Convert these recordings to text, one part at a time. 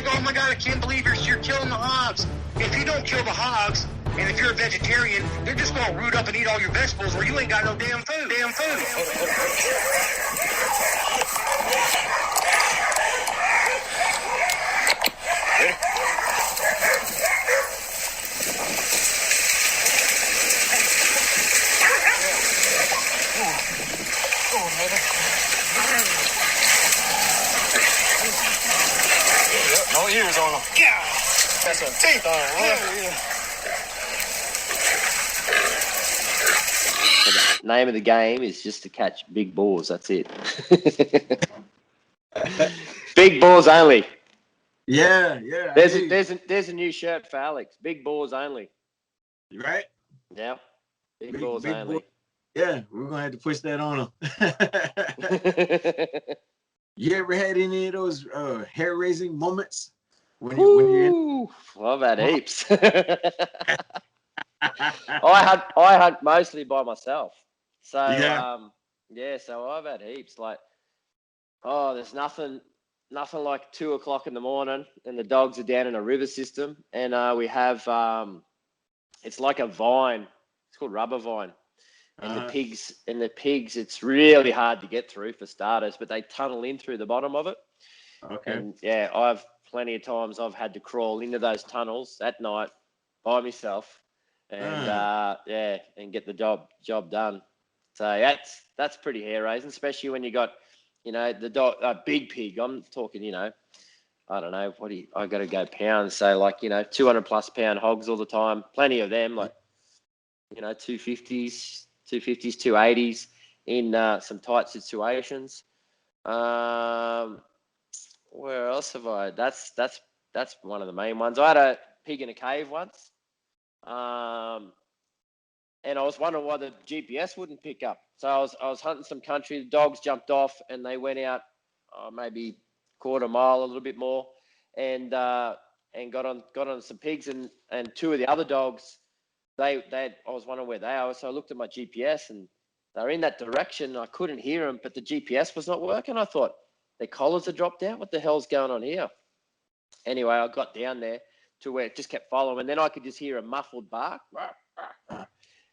like, oh my God, I can't believe you're killing the hogs. If you don't kill the hogs, and if you're a vegetarian, they're just going to root up and eat all your vegetables, or you ain't got no damn food. No ears on them. Got some teeth on them. The name of the game is just to catch big boars. That's it. Big boars only. Yeah. There's a new shirt for Alex. Big boars only. Right? Yeah. Big boars only. Yeah, we're gonna have to push that on them. You ever had any of those hair-raising moments when you're in? Well, I've had heaps. I hunt mostly by myself. So so I've had heaps. Like, there's nothing like 2 o'clock in the morning, and the dogs are down in a river system, and we have it's like a vine. It's called rubber vine. And the pigs, it's really hard to get through for starters, but they tunnel in through the bottom of it. Okay. And I've plenty of times I've had to crawl into those tunnels at night by myself, and and get the job done. So that's pretty hair raising, especially when you got, the dog, a big pig. I'm talking, I don't know, I got to go pounds. So like, 200 plus pound hogs all the time. Plenty of them, like, 250s, 280s in some tight situations. Where else have I? That's one of the main ones. I had a pig in a cave once, and I was wondering why the GPS wouldn't pick up. So I was hunting some country. The dogs jumped off and they went out maybe quarter mile, a little bit more, and got on some pigs, and two of the other dogs. I was wondering where they are, so I looked at my GPS and they were in that direction. I couldn't hear them, but the GPS was not working. I thought their collars had dropped out. What the hell's going on here? Anyway, I got down there to where it just kept following, and then I could just hear a muffled bark.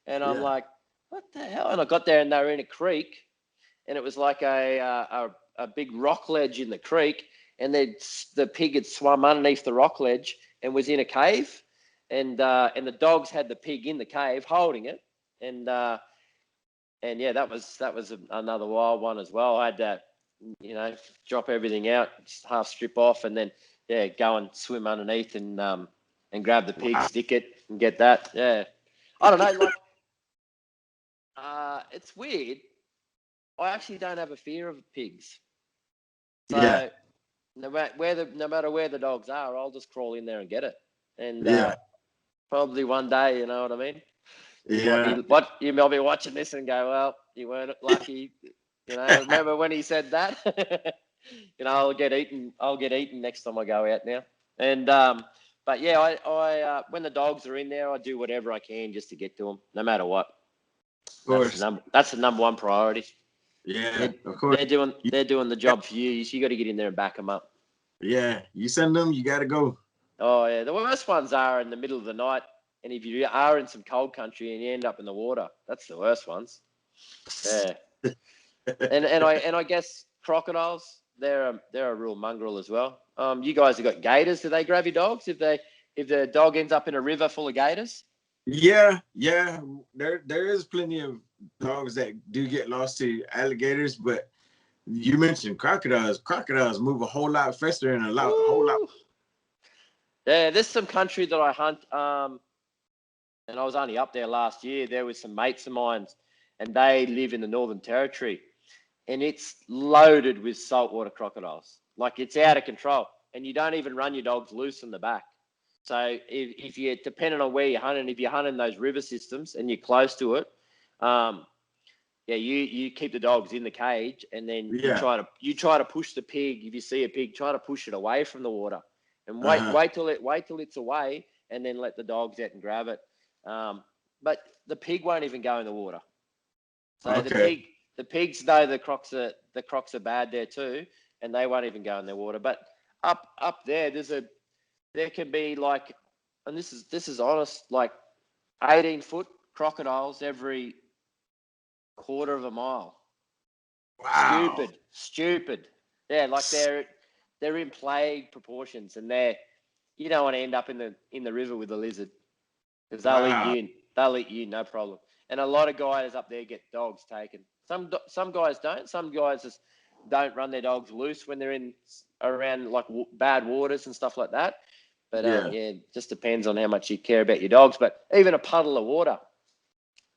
And I'm like, what the hell? And I got there and they were in a creek, and it was like a big rock ledge in the creek, and the pig had swum underneath the rock ledge and was in a cave. And the dogs had the pig in the cave holding it, and that was another wild one as well. I had to, drop everything out, just half strip off, and then go and swim underneath and grab the pig, stick it, and get that. Yeah, I don't know, like it's weird. I actually don't have a fear of pigs. So no matter where the dogs are, I'll just crawl in there and get it. And probably one day, you know what I mean? Yeah. You might be watching this and go, well, you weren't lucky. Remember when he said that? I'll get eaten next time I go out now. And but yeah, I when the dogs are in there, I do whatever I can just to get to them, no matter what. Of course. That's the number one priority. Yeah, of course. They're doing the job for you. So you got to get in there and back them up. Yeah, you send them, you got to go. Oh yeah, the worst ones are in the middle of the night, and if you are in some cold country and you end up in the water, that's the worst ones. Yeah, and I guess crocodiles, they're a real mongrel as well. You guys have got gators. Do they grab your dogs if the dog ends up in a river full of gators? Yeah. There is plenty of dogs that do get lost to alligators, but you mentioned crocodiles. Crocodiles move a whole lot faster and a whole lot. Yeah, there's some country that I hunt, and I was only up there last year. There was some mates of mine, and they live in the Northern Territory, and it's loaded with saltwater crocodiles. Like, it's out of control, and you don't even run your dogs loose in the back. So if you're depending on where you're hunting, if you're hunting those river systems and you're close to it, you keep the dogs in the cage, and then you try to push the pig. If you see a pig, try to push it away from the water. And wait till it's away, and then let the dogs out and grab it. But the pig won't even go in the water. So the pigs know the crocs are bad there too, and they won't even go in the water. But up there, there can be like, and this is honest, like 18-foot crocodiles every quarter of a mile. Wow. Stupid. Yeah, like they're in plague proportions, and you don't want to end up in the river with a lizard, because they'll eat you. They'll eat you, no problem. And a lot of guys up there get dogs taken. Some guys don't. Some guys just don't run their dogs loose when they're in around like bad waters and stuff like that. But it just depends on how much you care about your dogs. But even a puddle of water,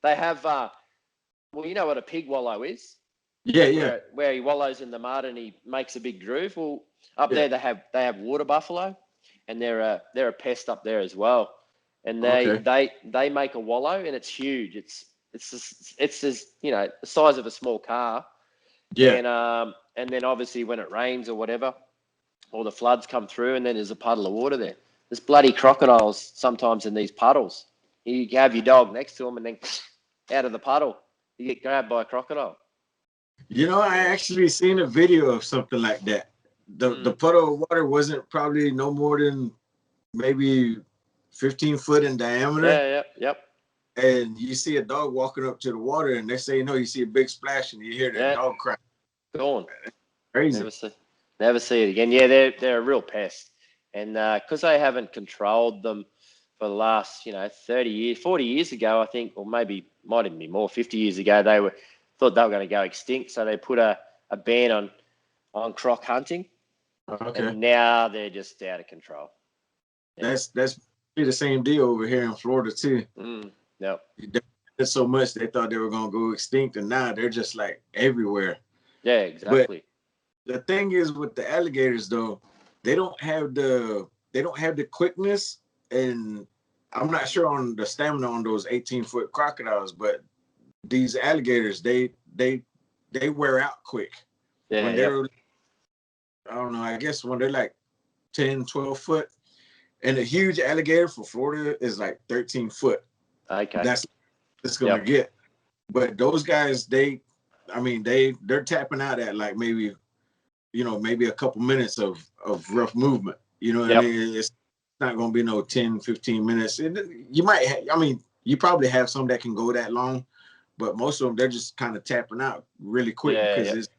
they have. Well, you know what a pig wallow is? Yeah. Where he wallows in the mud and he makes a big groove. Well, up there they have water buffalo, and they're a pest up there as well. And they make a wallow, and it's huge. It's just the size of a small car. Yeah. And then obviously when it rains or whatever, or the floods come through, and then there's a puddle of water there. There's bloody crocodiles sometimes in these puddles. You have your dog next to them, and then out of the puddle, you get grabbed by a crocodile. I actually seen a video of something like that. The puddle of water wasn't probably no more than maybe 15 foot in diameter. Yep. And you see a dog walking up to the water, and they say, you see a big splash, and you hear that dog cry. Gone. Crazy. Never see it again. Yeah, they're a real pest. And because they haven't controlled them for the last, 30 years, 40 years ago, I think, or maybe might even be more, 50 years ago, they thought they were going to go extinct. So they put a ban on croc hunting. Okay. And now they're just out of control. Yeah. That's the same deal over here in Florida too. Yep. There's so much they thought they were going to go extinct, and now they're just like everywhere. Yeah, exactly. But the thing is with the alligators though, they don't have the quickness, and I'm not sure on the stamina on those 18-foot crocodiles, but these alligators, they wear out quick. Yeah. When they're, I don't know, I guess when they're like 10, 12 foot, and a huge alligator for Florida is like 13 foot. Okay. That's going to get. But those guys, they're tapping out at like maybe a couple minutes of rough movement. You know what I mean? It's not going to be no 10, 15 minutes. You might you probably have some that can go that long, but most of them, they're just kind of tapping out really quick because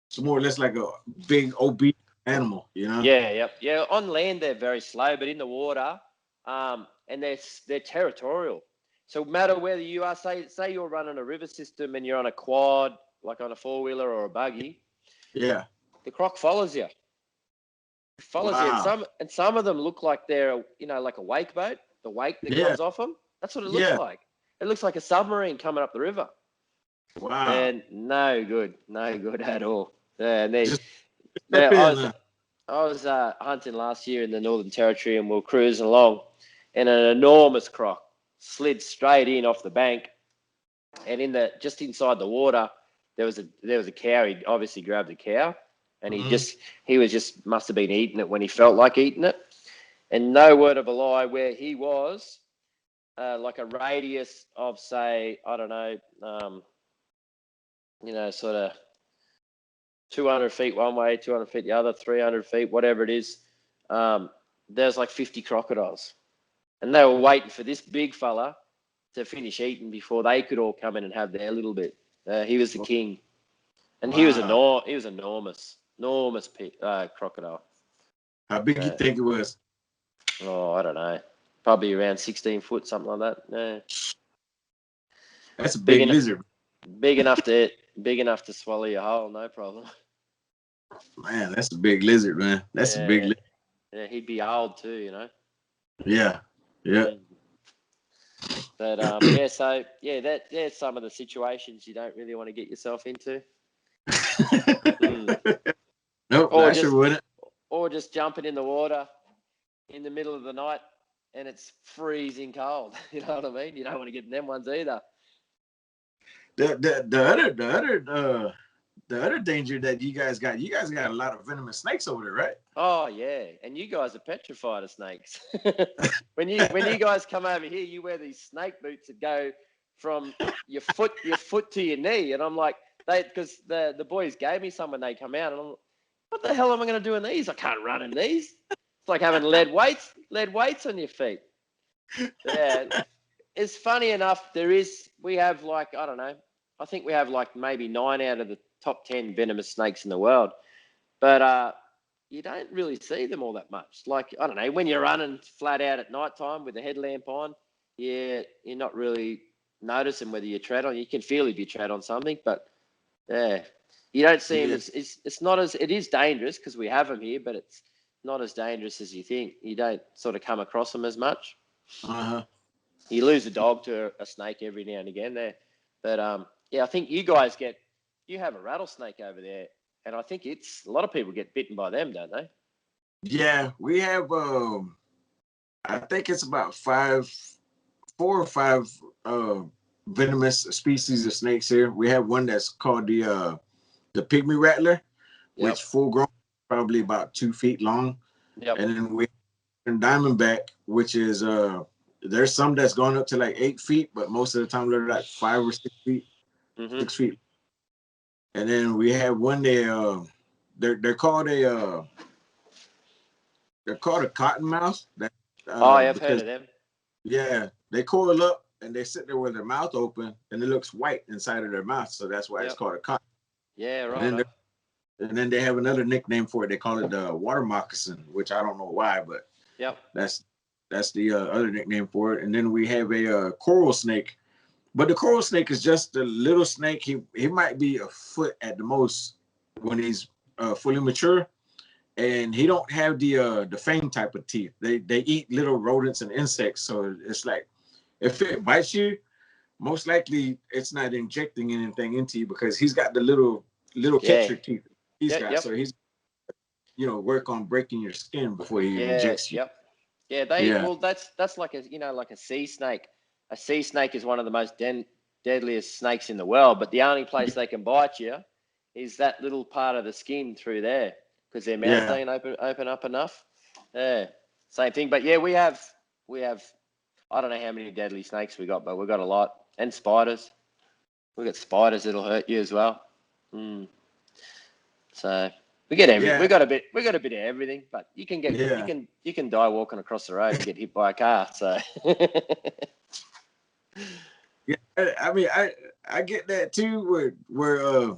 it's more or less like a big obese animal, Yeah. On land, they're very slow, but in the water, and they're territorial. So no matter whether you are, say you're running a river system and you're on a quad, like on a four-wheeler or a buggy, the croc follows you. It follows you, and some of them look like they're, like a wake boat, the wake that comes off them. That's what it looks like. It looks like a submarine coming up the river. Wow. And no good at all. Yeah, and I was hunting last year in the Northern Territory, and we were cruising along, and an enormous croc slid straight in off the bank, and just inside the water there was a cow. He obviously grabbed the cow, and he must have been eating it when he felt like eating it. And no word of a lie, where he was, like a radius of, say, I don't know, sort of 200 feet one way, 200 feet the other, 300 feet, whatever it is, there's like 50 crocodiles. And they were waiting for this big fella to finish eating before they could all come in and have their little bit. He was the king. And he was enormous crocodile. How big you think it was? Oh, I don't know. Probably around 16 foot, something like that. Yeah. That's a big lizard. Big enough to swallow your whole, no problem. Man, that's a big lizard, man. That's a big lizard. Yeah, he'd be old too, Yeah. But that's some of the situations you don't really want to get yourself into. Nope, I sure wouldn't. Or just jumping in the water in the middle of the night and it's freezing cold. You know what I mean? You don't want to get in them ones either. The other danger that you guys got a lot of venomous snakes over there, right? Oh yeah, and you guys are petrified of snakes. when you guys come over here, you wear these snake boots that go from your foot to your knee, and I'm like, because the boys gave me some when they come out, and what the hell am I going to do in these? I can't run in these. It's like having lead weights on your feet. Yeah. It's funny enough, we have like, I don't know, I think we have like maybe 9 out of the top 10 venomous snakes in the world. But you don't really see them all that much. Like, I don't know, when you're running flat out at nighttime with the headlamp on, yeah, you're not really noticing whether you tread on. You can feel if you tread on something, but yeah, you don't see them. It's not as, it is dangerous because we have them here, but it's not as dangerous as you think. You don't sort of come across them as much. You lose a dog to a snake every now and again there. But yeah, I think you have a rattlesnake over there. And I think a lot of people get bitten by them, don't they? Yeah, we have, I think it's about 4 or 5 venomous species of snakes here. We have one that's called the pygmy rattler, which full grown, probably about 2 feet long. Yep. And then we have diamondback, which is, there's some that's gone up to like 8 feet, but most of the time they're like 5 or 6 feet, 6 feet. And then we have one they're called a cottonmouth. I've heard of them. Yeah, they coil up and they sit there with their mouth open, and it looks white inside of their mouth, so that's why it's called a cotton. Yeah, right. And then they have another nickname for it. They call it the water moccasin, which I don't know why, but that's the other nickname for it. And then we have a coral snake. But the coral snake is just a little snake. He might be a foot at the most when he's fully mature, and he don't have the fang type of teeth. They eat little rodents and insects, so it's like if it bites you, most likely it's not injecting anything into you because he's got the little catcher teeth. So he's work on breaking your skin before he injects you. Well, that's like a sea snake. A sea snake is one of the most deadliest snakes in the world, but the only place they can bite you is that little part of the skin through there because their mouth ain't open up enough. Yeah, same thing. But yeah, we have. I don't know how many deadly snakes we got, but we got a lot, and spiders. We got spiders that'll hurt you as well. So we get everything. We got a bit of everything, but you can you can die walking across the road and get hit by a car. So. Yeah, I mean, I get that too. Where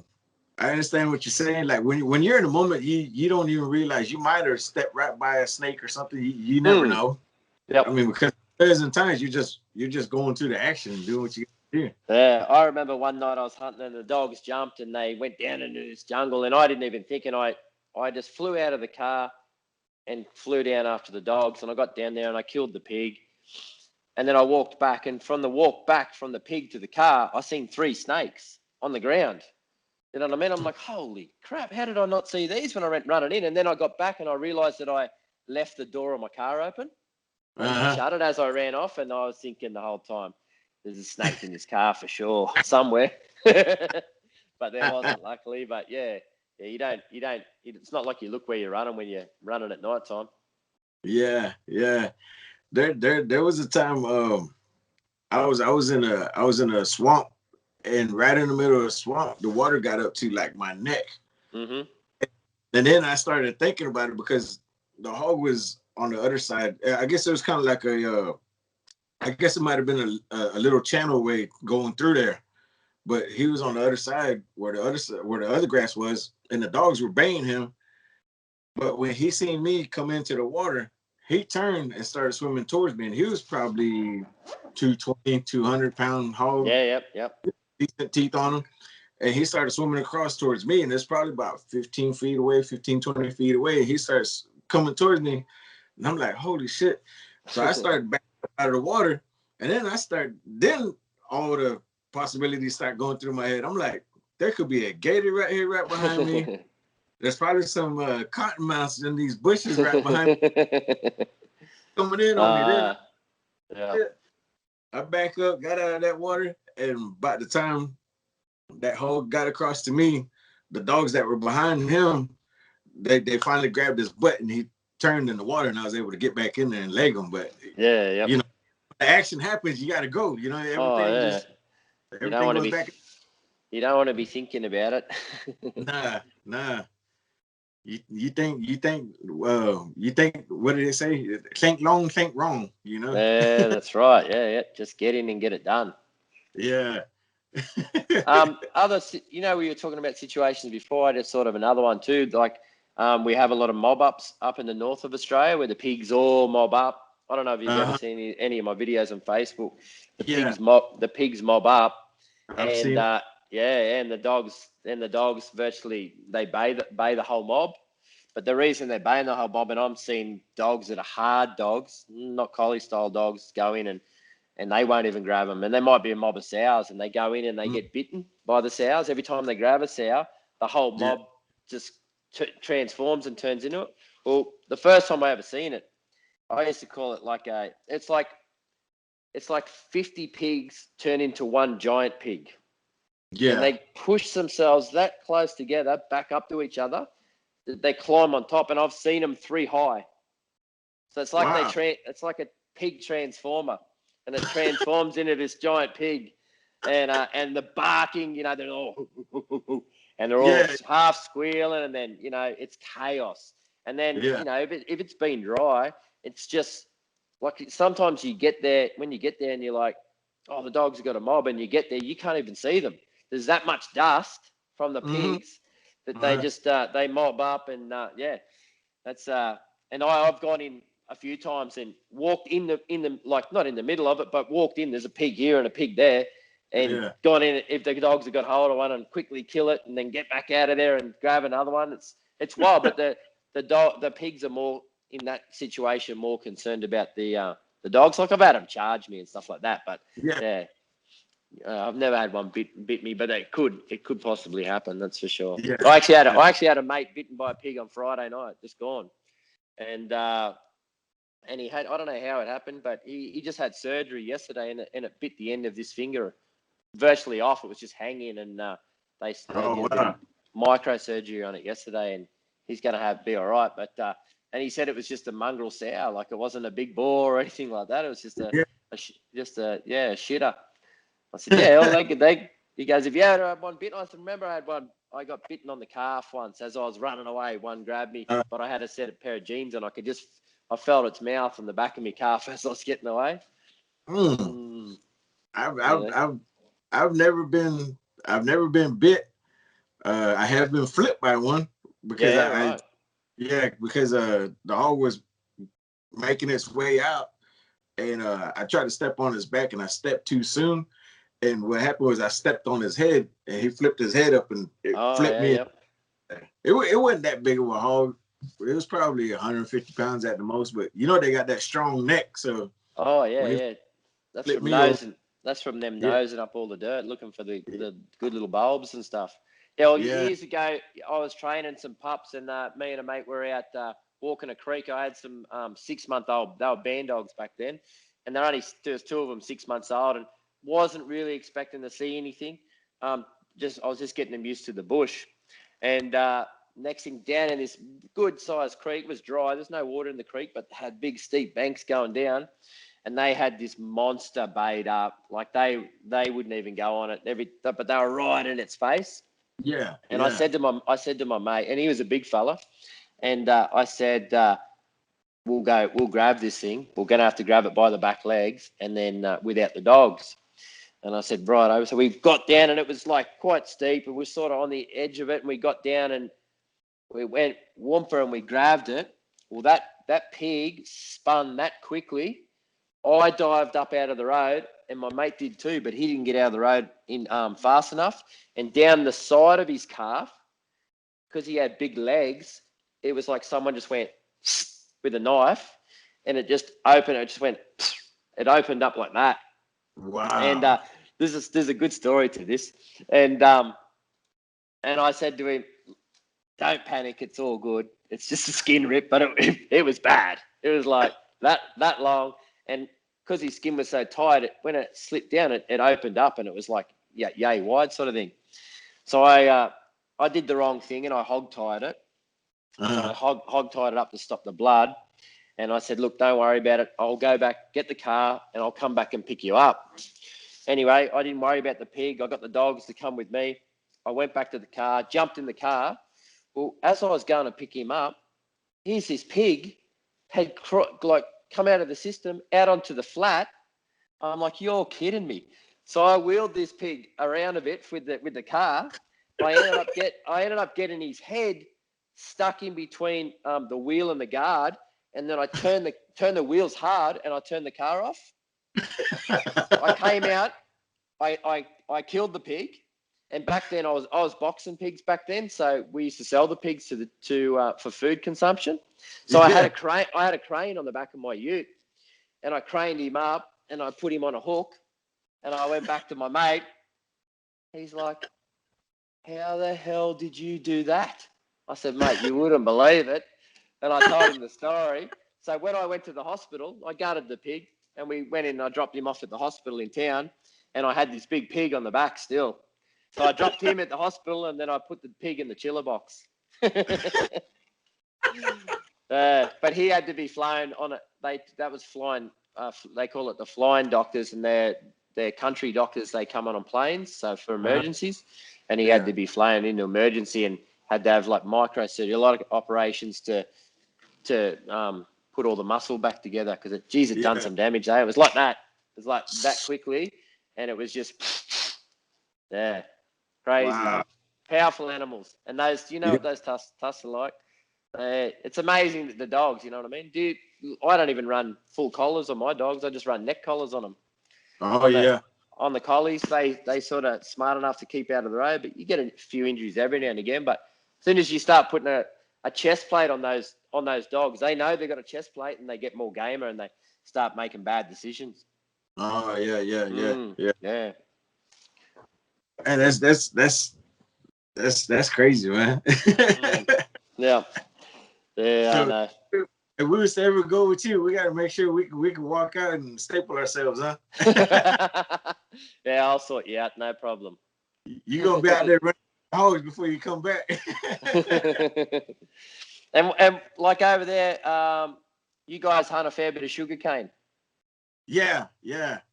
I understand what you're saying. Like when you're in the moment, you don't even realize you might have stepped right by a snake or something. You never know. Yeah, I mean, because there's times you're just going through the action and doing what you got to do. Yeah, I remember one night I was hunting and the dogs jumped and they went down into this jungle and I didn't even think, and I just flew out of the car and flew down after the dogs, and I got down there and I killed the pig. And then I walked back, and from the walk back from the pig to the car, I seen 3 snakes on the ground. You know what I mean? I'm like, holy crap, how did I not see these when I went running in? And then I got back and I realized that I left the door of my car open. And I shut it as I ran off, and I was thinking the whole time, there's a snake in this car for sure, somewhere. But there wasn't, luckily. But yeah, you don't, it's not like you look where you're running when you're running at night time. Yeah. There was a time I was in a swamp, and right in the middle of the swamp, the water got up to like my neck. And then I started thinking about it because the hog was on the other side. I guess it was kind of like I guess it might have been a little channel way going through there, but he was on the other side where the other grass was, and the dogs were baying him. But when he seen me come into the water, he turned and started swimming towards me, and he was probably 220, 200-pound hog. Yeah, yep. Decent teeth on him. And he started swimming across towards me, and it's probably about 15 feet away, 15, 20 feet away. And he starts coming towards me, and I'm like, holy shit. So I started back out of the water, and then all the possibilities start going through my head. I'm like, there could be a gator right here, right behind me. There's probably some cottonmouths in these bushes right behind me. Coming in on me. Then I back up, got out of that water, and by the time that hog got across to me, the dogs that were behind him, they finally grabbed his butt, and he turned in the water, and I was able to get back in there and leg him. But you know, the action happens, you got to go. You know, everything you don't want to be back. You don't want to be thinking about it. Nah. You think what did they say? Think long, think wrong, you know? Yeah, that's right. Yeah. Just get in and get it done. Yeah. We were talking about situations before. I just thought of another one too. Like, we have a lot of mob ups up in the north of Australia where the pigs all mob up. I don't know if you've ever seen any of my videos on Facebook. The pigs mob up, I've seen and the dogs virtually they bay the whole mob. But the reason they're baying the whole mob, and I'm seeing dogs that are hard dogs, not collie style dogs, go in and they won't even grab them. And there might be a mob of sows, and they go in and they get bitten by the sows. Every time they grab a sow, the whole mob just transforms and turns into it. Well, the first time I ever seen it, I used to call it it's like 50 pigs turn into one giant pig. Yeah. And they push themselves that close together, back up to each other. They climb on top, and I've seen them 3 high. So it's like it's like a pig transformer, and it transforms into this giant pig, and the barking, they're all and they're all half squealing, and then it's chaos. And then if it's been dry, it's just like sometimes you get there and you're like, oh, the dogs have got a mob, and you get there, you can't even see them. There's that much dust from the pigs that they just they mob up, and that's and I've gone in a few times and walked in the like not in the middle of it, but walked in. There's a pig here and a pig there, and gone in if the dogs have got hold of one and quickly kill it, and then get back out of there and grab another one. It's wild, but the pigs are more in that situation more concerned about the dogs. Like I've had them charge me and stuff like that, but I've never had one bit me, but it could possibly happen. That's for sure. Yeah. I actually had a mate bitten by a pig on Friday night, just gone, and he had, I don't know how it happened, but he just had surgery yesterday, and it bit the end of this finger virtually off. It was just hanging, and they did a microsurgery on it yesterday, and he's going to be all right. But and he said it was just a mongrel sow, like it wasn't a big boar or anything like that. It was just a shitter. I said, he goes, if you ever had one bitten, I said, remember I had one, I got bitten on the calf once as I was running away. One grabbed me, but I had a pair of jeans on. I felt its mouth on the back of my calf as I was getting away. I've never been bit. I have been flipped by one because because the hog was making its way out, and I tried to step on his back, and I stepped too soon. And what happened was I stepped on his head, and he flipped his head up, and it flipped me. Yep. It wasn't that big of a hog. It was probably 150 pounds at the most, but they got that strong neck. So that's from them nosing up all the dirt, looking for the good little bulbs and stuff. Years ago, I was training some pups, and me and a mate were out walking a creek. I had some 6-month-old. They were band dogs back then, and there's 2 of them 6 months old, and wasn't really expecting to see anything. I was just getting them used to the bush, and next thing, down in this good sized creek, it was dry. There's no water in the creek, but had big steep banks going down, and they had this monster bait up. Like they wouldn't even go on it but they were right in its face. Yeah. And I said to my mate, and he was a big fella, and I said, we'll grab this thing. We're going to have to grab it by the back legs, and then without the dogs. And I said, righto. So we got down, and it was like quite steep, and we're sort of on the edge of it, and we got down, and we went whoomper, and we grabbed it. Well, that pig spun that quickly. I dived up out of the road, and my mate did too, but he didn't get out of the road in fast enough. And down the side of his calf, because he had big legs, it was like someone just went with a knife, and it just opened. It just went. It opened up like that. Wow. And there's a good story to this. And I said to him, "Don't panic. It's all good. It's just a skin rip." But it was bad. It was like that long, and because his skin was so tight, when it slipped down, it opened up, and it was like yay wide sort of thing. So I did the wrong thing, and I hog tied it. So I hog tied it up to stop the blood. And I said, look, don't worry about it. I'll go back, get the car, and I'll come back and pick you up. Anyway, I didn't worry about the pig. I got the dogs to come with me. I went back to the car, jumped in the car. Well, as I was going to pick him up, here's this pig had come out of the system out onto the flat. I'm like, you're kidding me. So I wheeled this pig around a bit with the car. I ended up getting his head stuck in between the wheel and the guard, and then I turned the wheels hard and I turned the car off. I came out, I killed the pig, and back then I was boxing pigs back then, so we used to sell the pigs for food consumption. So I had a crane on the back of my ute, and I craned him up and I put him on a hook, and I went back to my mate. He's like, how the hell did you do that? I said, mate, you wouldn't believe it. And I told him the story. So when I went to the hospital, I guarded the pig, and we went in and I dropped him off at the hospital in town, and I had this big pig on the back still. So I dropped him at the hospital, and then I put the pig in the chiller box. But he had to be flown on it. That was flying. They call it the flying doctors, and they're country doctors. They come on planes, so for emergencies. And he had to be flown into emergency and had to have like microsurgery, a lot of operations to put all the muscle back together, because it done some damage there. It was like that. It was like that quickly, and it was just crazy. Wow. Powerful animals. And those, do you know what those tusks are like? It's amazing that the dogs, you know what I mean? I don't even run full collars on my dogs. I just run neck collars on them. On the collies, they sort of smart enough to keep out of the road, but you get a few injuries every now and again. But as soon as you start putting a chest plate on those dogs, they know they've got a chest plate, and they get more gamer, and they start making bad decisions. Oh yeah. And that's crazy, man. Yeah, I know. If we was to ever go with you, we got to make sure we can walk out and staple ourselves, huh? Yeah, I'll sort you out, no problem. You gonna be out there running hogs before you come back. and like over there, you guys hunt a fair bit of sugarcane. Yeah.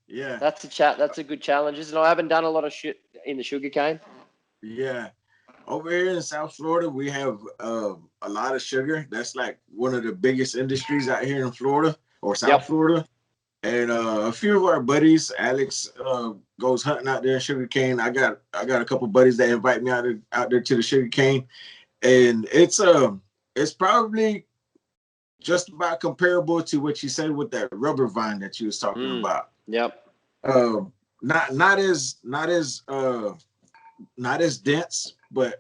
That's a good challenge, isn't it? I haven't done a lot of shit in the sugarcane. Yeah. Over here in South Florida, we have a lot of sugar. That's like one of the biggest industries out here in Florida or South Florida. And a few of our buddies, Alex goes hunting out there in sugarcane. I got a couple buddies that invite me out there to the sugarcane, and it's probably just about comparable to what you said with that rubber vine that you was talking about. Yep. Not as dense, but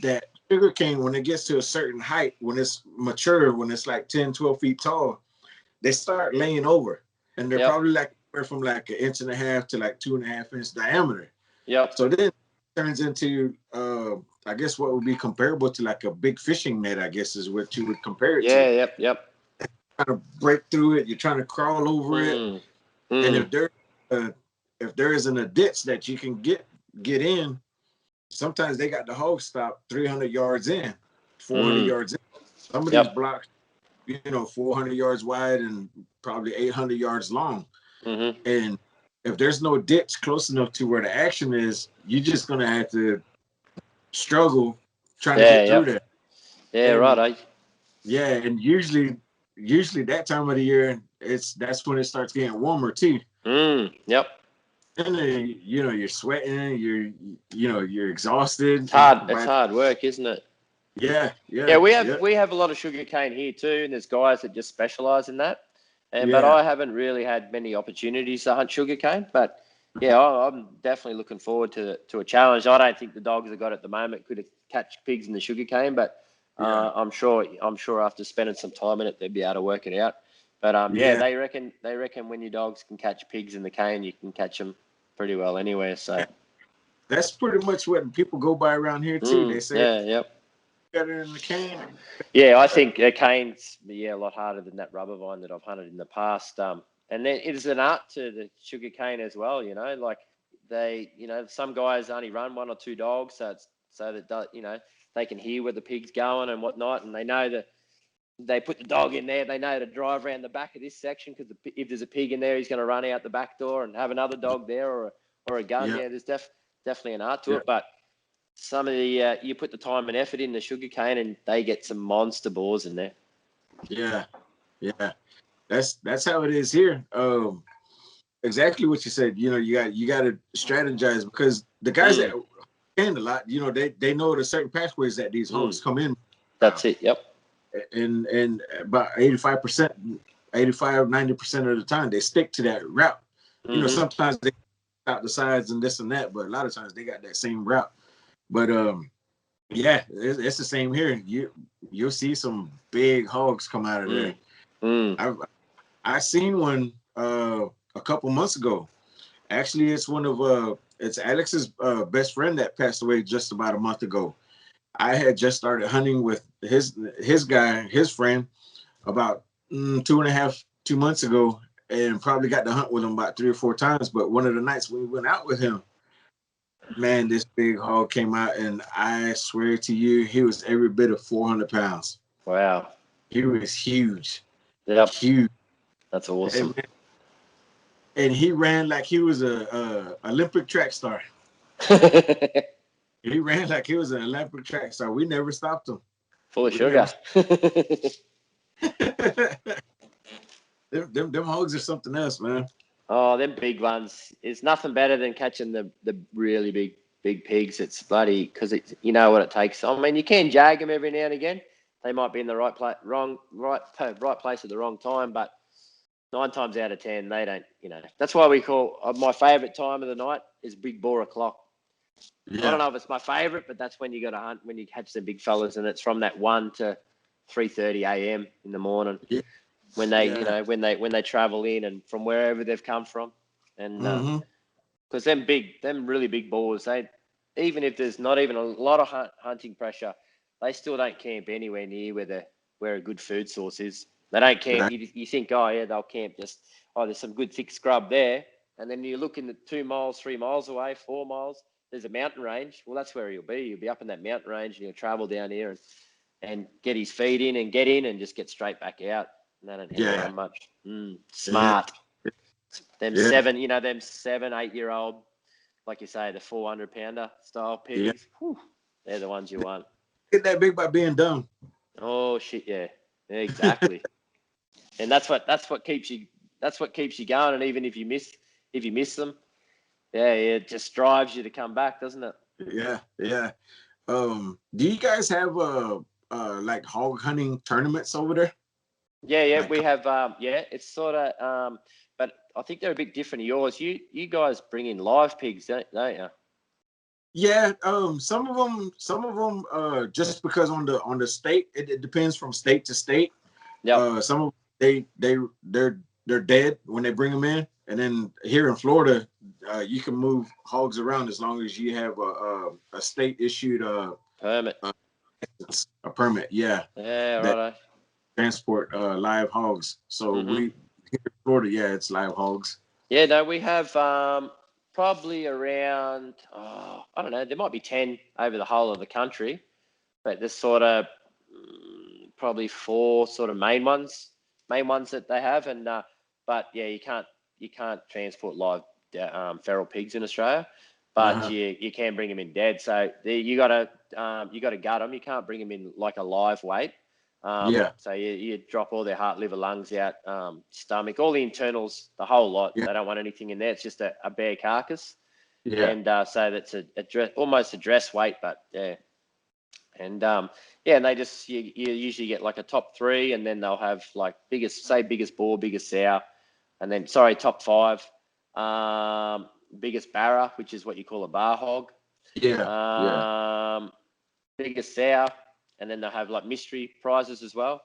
that sugar cane, when it gets to a certain height, when it's mature, when it's like 10, 12 feet tall, they start laying over. And they're probably like from like 1.5 inches to like 2.5 inch diameter. Yep. So then it turns into, I guess what would be comparable to like a big fishing net, I guess is what you would compare it to. Yeah, yep. You're trying to break through it. You're trying to crawl over it. And if there isn't a ditch that you can get in, sometimes they got the hog stop 300 yards in, 400 yards in. Some of these blocks, 400 yards wide and probably 800 yards long. And if there's no ditch close enough to where the action is, you're just going to have to struggle trying to get through there. Yeah, right. Yeah, and usually that time of the year, that's when it starts getting warmer too. Yep. And then, you're sweating, you're exhausted. It's hard work, isn't it? Yeah. We have a lot of sugar cane here too, and there's guys that just specialize in that. But I haven't really had many opportunities to hunt sugar cane. But I'm definitely looking forward to a challenge. I don't think the dogs I got at the moment could catch pigs in the sugar cane, but I'm sure after spending some time in it, they'd be able to work it out. But they reckon when your dogs can catch pigs in the cane, you can catch them pretty well anywhere. So that's pretty much what people go by around here too. They say better than the cane. Yeah, I think a cane's a lot harder than that rubber vine that I've hunted in the past. And then it is an art to the sugar cane as well. Like some guys only run 1 or 2 dogs, so that they can hear where the pig's going and whatnot, and they know that. They put the dog in there. They know to drive around the back of this section because if there's a pig in there, he's going to run out the back door and have another dog there or a gun. Yeah, there's definitely an art to it. But some of the you put the time and effort in the sugarcane, and they get some monster boars in there. Yeah, yeah. That's how it is here. Exactly what you said. You know, you got to strategize because the guys that can a lot, you know, they know the certain pathways that these hogs come in. That's it. Yep. And about 85%, 90% of the time they stick to that route. You know, sometimes they out the sides and this and that, but a lot of times they got that same route. But yeah, it's the same here. You'll see some big hogs come out of there. I seen one a couple months ago. Actually, it's one of it's Alex's best friend that passed away just about a month ago. I had just started hunting with his friend, about 2 months ago, and probably got to hunt with him about 3 or 4 times. But one of the nights when we went out with him, man, this big hog came out, and I swear to you, he was every bit of 400 pounds. Wow. He was huge. Yep. Huge. That's awesome. And he ran like he was a Olympic track star. He ran like he was an Olympic track star. We never stopped him. Full of sugar. Them hogs are something else, man. Oh, them big ones. It's nothing better than catching the really big pigs. It's bloody, because you know what it takes. I mean, you can jag them every now and again. They might be in the right place at the wrong time, but 9 times out of 10, they don't. You know, that's why we call my favourite time of the night is big boar o'clock. Yeah. I don't know if it's my favourite, but that's when you got to hunt, when you catch the big fellas, and it's from that 1 to 3:30 a.m. in the morning. Yeah. When they, you know, when they travel in and from wherever they've come from, and because them really big boars, they, even if there's not even a lot of hunting pressure, they still don't camp anywhere near where a good food source is. They don't camp. You think, oh yeah, they'll camp just, oh, there's some good thick scrub there, and then you look in the 2 miles, 3 miles away, 4 miles, there's a mountain range. Well, that's where he'll be. He'll be up in that mountain range, and he'll travel down here and get his feed in and get in and just get straight back out. And they don't hang around much. Smart. Them 7, 8 year old, like you say, the 400-pounder style pigs. Whew, they're the ones you want. Get that big by being dumb. Oh shit, yeah, exactly. And that's what keeps you going. And even if you miss them, it just drives you to come back, doesn't it? Yeah. Do you guys have like hog hunting tournaments over there? Yeah, we have. It's sort of. But I think they're a bit different to yours. You guys bring in live pigs, don't you? Yeah. Some of them. Just because on the state, it depends from state to state. Yeah. Some of they're dead when they bring them in, and then here in Florida, you can move hogs around as long as you have a state issued permit. A permit. Yeah. Yeah. Right. Transport live hogs. So we here in Florida, it's live hogs. Yeah, no, we have probably around I don't know, there might be 10 over the whole of the country, but there's sort of probably 4 sort of main ones that they have, and but yeah, you can't transport live feral pigs in Australia, but you can bring them in dead. So you gotta gut them. You can't bring them in like a live weight. So you drop all their heart, liver, lungs out, stomach, all the internals, the whole lot. They don't want anything in there. It's just a bare carcass. And so that's almost a dress weight, but yeah. And and they just you usually get like a top 3, and then they'll have like biggest boar, biggest sow, and then top 5, biggest barra, which is what you call a bar hog. Biggest sow. And then they'll have like mystery prizes as well.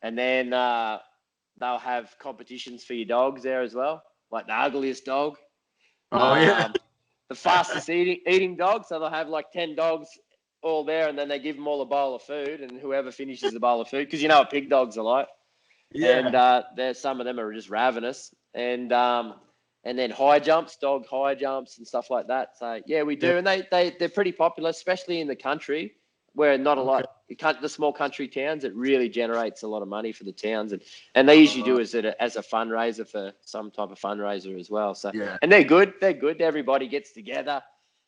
And then they'll have competitions for your dogs there as well, like the ugliest dog. The fastest eating dog. So they'll have like 10 dogs all there, and then they give them all a bowl of food, and whoever finishes the bowl of food, because you know what pig dogs are like. And some of them are just ravenous. And then high jumps, dog high jumps and stuff like that. So yeah, we do. And they're pretty popular, especially in the country, where not a lot, the small country towns, it really generates a lot of money for the towns, and they usually do as a fundraiser for some type of fundraiser as well. So and they're good. Everybody gets together,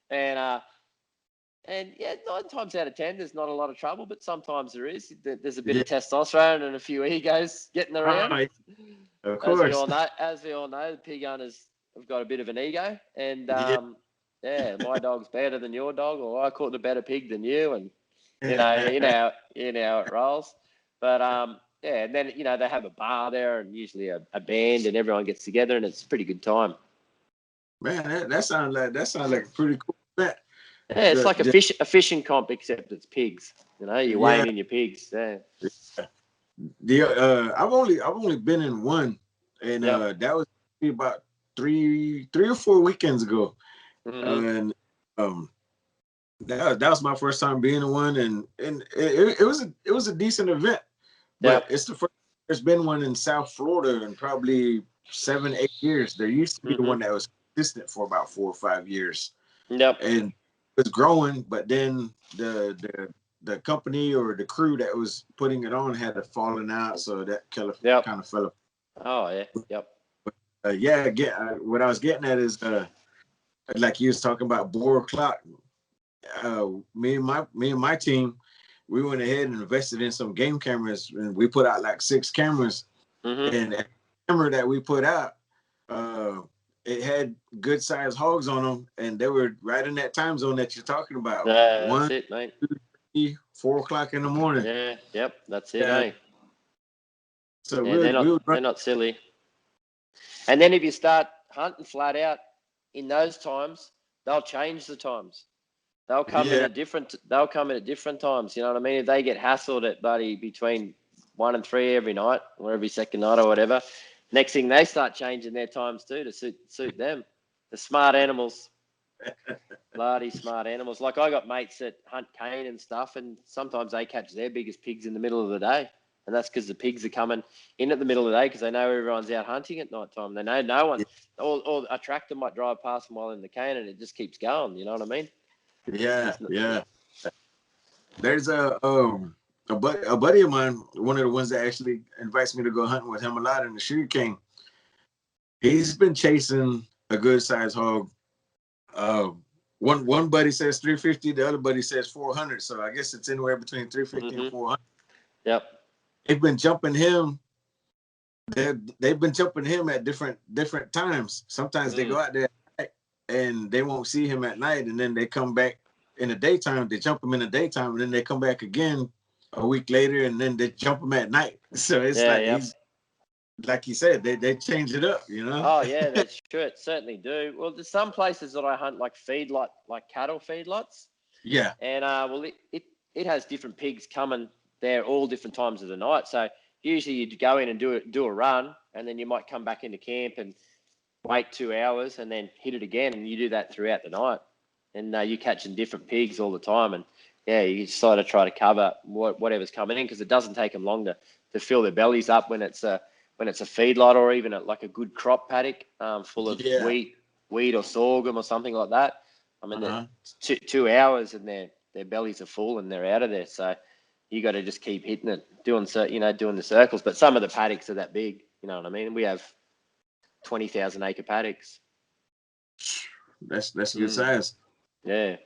and And yeah, 9 times out of 10, there's not a lot of trouble, but sometimes there is. There's a bit of testosterone and a few egos getting around. Of course. As we all know, the pig hunters have got a bit of an ego, and my dog's better than your dog, or I caught a better pig than you, and you know how it rolls. But and then they have a bar there, and usually a band, and everyone gets together, and it's a pretty good time. Man, that sounds like a pretty cool event. Yeah, it's like a fishing comp, except it's pigs. You're weighing in your pigs. Yeah. I've only been in one, and that was about three or 4 weekends ago, and that was my first time being in one, and it was a decent event, but it's the first. There's been one in South Florida in probably 7-8 years. There used to be one that was consistent for about 4 or 5 years. Yep. And it was growing, but then the company or the crew that was putting it on had a falling out, so that kind of fell apart. Oh yeah. Yep. What I was getting at is like you was talking about boar o'clock. Me and my team, we went ahead and invested in some game cameras, and we put out like 6 cameras. And the camera that we put out, it had good sized hogs on them, and they were right in that time zone that you're talking about. That's it, mate. 2, 3, 4 o'clock in the morning. Yeah, yep, that's it, eh? So they're not silly. And then if you start hunting flat out in those times, they'll change the times. They'll come in at different times. You know what I mean? If they get hassled at between 1 and 3 every night, or every second night, or whatever, next thing they start changing their times too to suit them. The smart animals, bloody smart animals. Like I got mates that hunt cane and stuff, and sometimes they catch their biggest pigs in the middle of the day, and that's because the pigs are coming in at the middle of the day because they know everyone's out hunting at night time. They know no one, or a tractor might drive past them while in the cane, and it just keeps going. You know what I mean? Yeah. There's a buddy of mine, one of the ones that actually invites me to go hunting with him a lot in the sugar cane. He's been chasing a good sized hog. One buddy says 350, the other buddy says 400. So I guess it's anywhere between 350 and 400. Yep. They've been jumping him. They've been jumping him at different times. Sometimes they go out there and they won't see him at night, and then they come back in the daytime. They jump him in the daytime, and then they come back again a week later, and then they jump him at night. So it's he's, like you said, they change it up, Oh yeah, they should certainly do. Well, there's some places that I hunt like cattle feedlots. Yeah. And it has different pigs coming there all different times of the night. So usually you'd go in and do a run, and then you might come back into camp and wait 2 hours and then hit it again, and you do that throughout the night, and you're catching different pigs all the time, and you sort of try to cover whatever's coming in, because it doesn't take them long to fill their bellies up when it's a feedlot, or even like a good crop paddock full of wheat or sorghum or something like that. I mean, 2 hours and their bellies are full and they're out of there. So you got to just keep hitting it, doing the circles. But some of the paddocks are that big, you know what I mean? We have 20,000 acre paddocks. That's a good size. Yeah.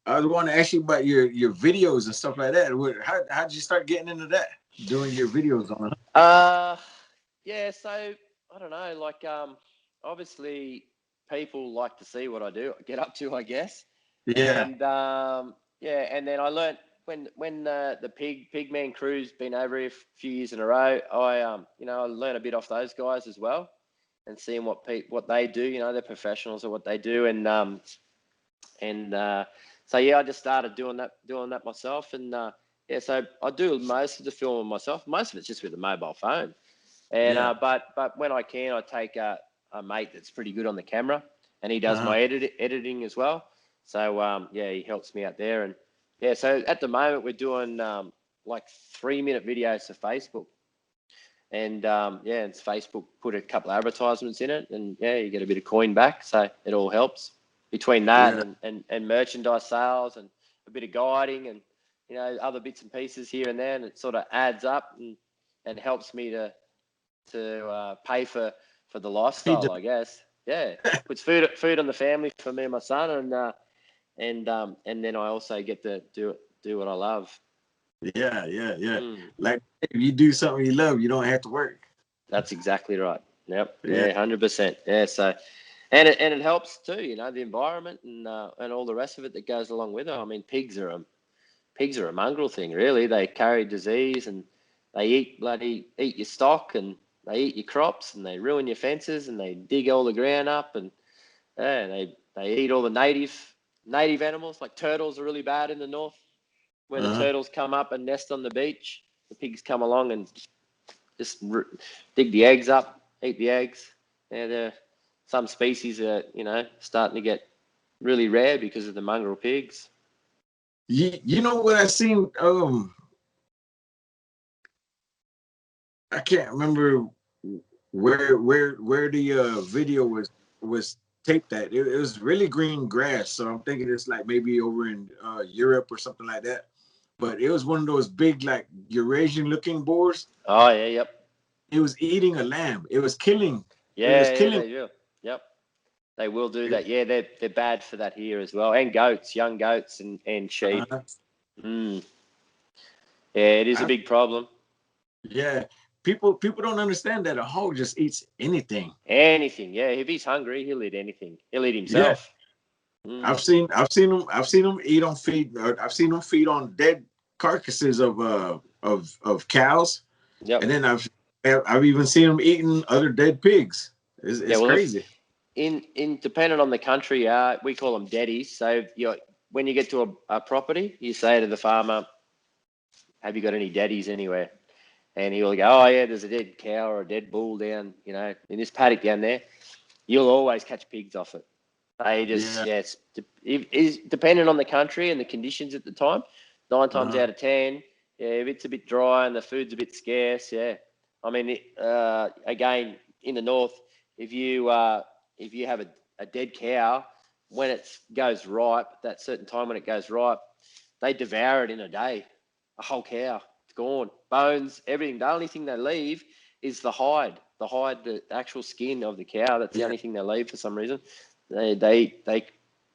I was want to ask you about your videos and stuff like that. How did you start getting into that? Doing your videos on it? So I don't know. Like, obviously, people like to see what I get up to, I guess. Yeah. And and then I learned when the Pigman crew's been over here a few years in a row. I learned a bit off those guys as well, and seeing what they do. They're professionals at what they do, so I just started doing that myself, and so I do most of the filming myself. Most of it's just with a mobile phone, and but when I can, I take a mate that's pretty good on the camera, and he does my editing as well. So he helps me out there, and so at the moment we're doing like 3-minute videos for Facebook, and and Facebook put a couple of advertisements in it, and you get a bit of coin back, so it all helps between that and merchandise sales and a bit of guiding and other bits and pieces here and there, and it sort of adds up and helps me to pay for the lifestyle, I guess. Puts food on the family for me and my son, and and then I also get to do what I love. Yeah. Like if you do something you love, you don't have to work. That's exactly right. Yep. Yeah, 100%. Yeah. So, and it helps too, you know, the environment and all the rest of it that goes along with it. I mean, pigs are a mongrel thing, really. They carry disease and they eat your stock and they eat your crops and they ruin your fences and they dig all the ground up and they eat all the native animals. Like turtles are really bad in the north. When the turtles come up and nest on the beach, the pigs come along and just dig the eggs up, eat the eggs. And some species are, you know, starting to get really rare because of the mongrel pigs. You know what I seen? I can't remember where the video was taped at. It was really green grass, so I'm thinking it's like maybe over in Europe or something like that. But it was one of those big, like Eurasian looking boars. Oh yeah, yep. It was eating a lamb. It was killing. Yeah, they will. Yep, they will do that. Yeah, they're bad for that here as well, and goats, young goats, and sheep. Yeah, it is a big problem. Yeah, people don't understand that a hog just eats anything. Anything, yeah. If he's hungry, he'll eat anything. He'll eat himself. Yeah. I've seen them eat on feed. I've seen them feed on dead carcasses of cows. Yep. And then I've even seen them eating other dead pigs. It's crazy. In depending on the country, we call them deadies. So when you get to a property, you say to the farmer, "Have you got any deadies anywhere?" And he'll go, "Oh yeah, there's a dead cow or a dead bull down, you know, in this paddock down there." You'll always catch pigs off it. They just it's depending on the country and the conditions at the time. 9 times out of 10, if it's a bit dry and the food's a bit scarce, I mean, again in the north, if you have a dead cow when it goes ripe, that certain time when it goes ripe, they devour it in a day. A whole cow, it's gone, bones, everything. The only thing they leave is the hide, the actual skin of the cow. That's the only thing they leave for some reason. They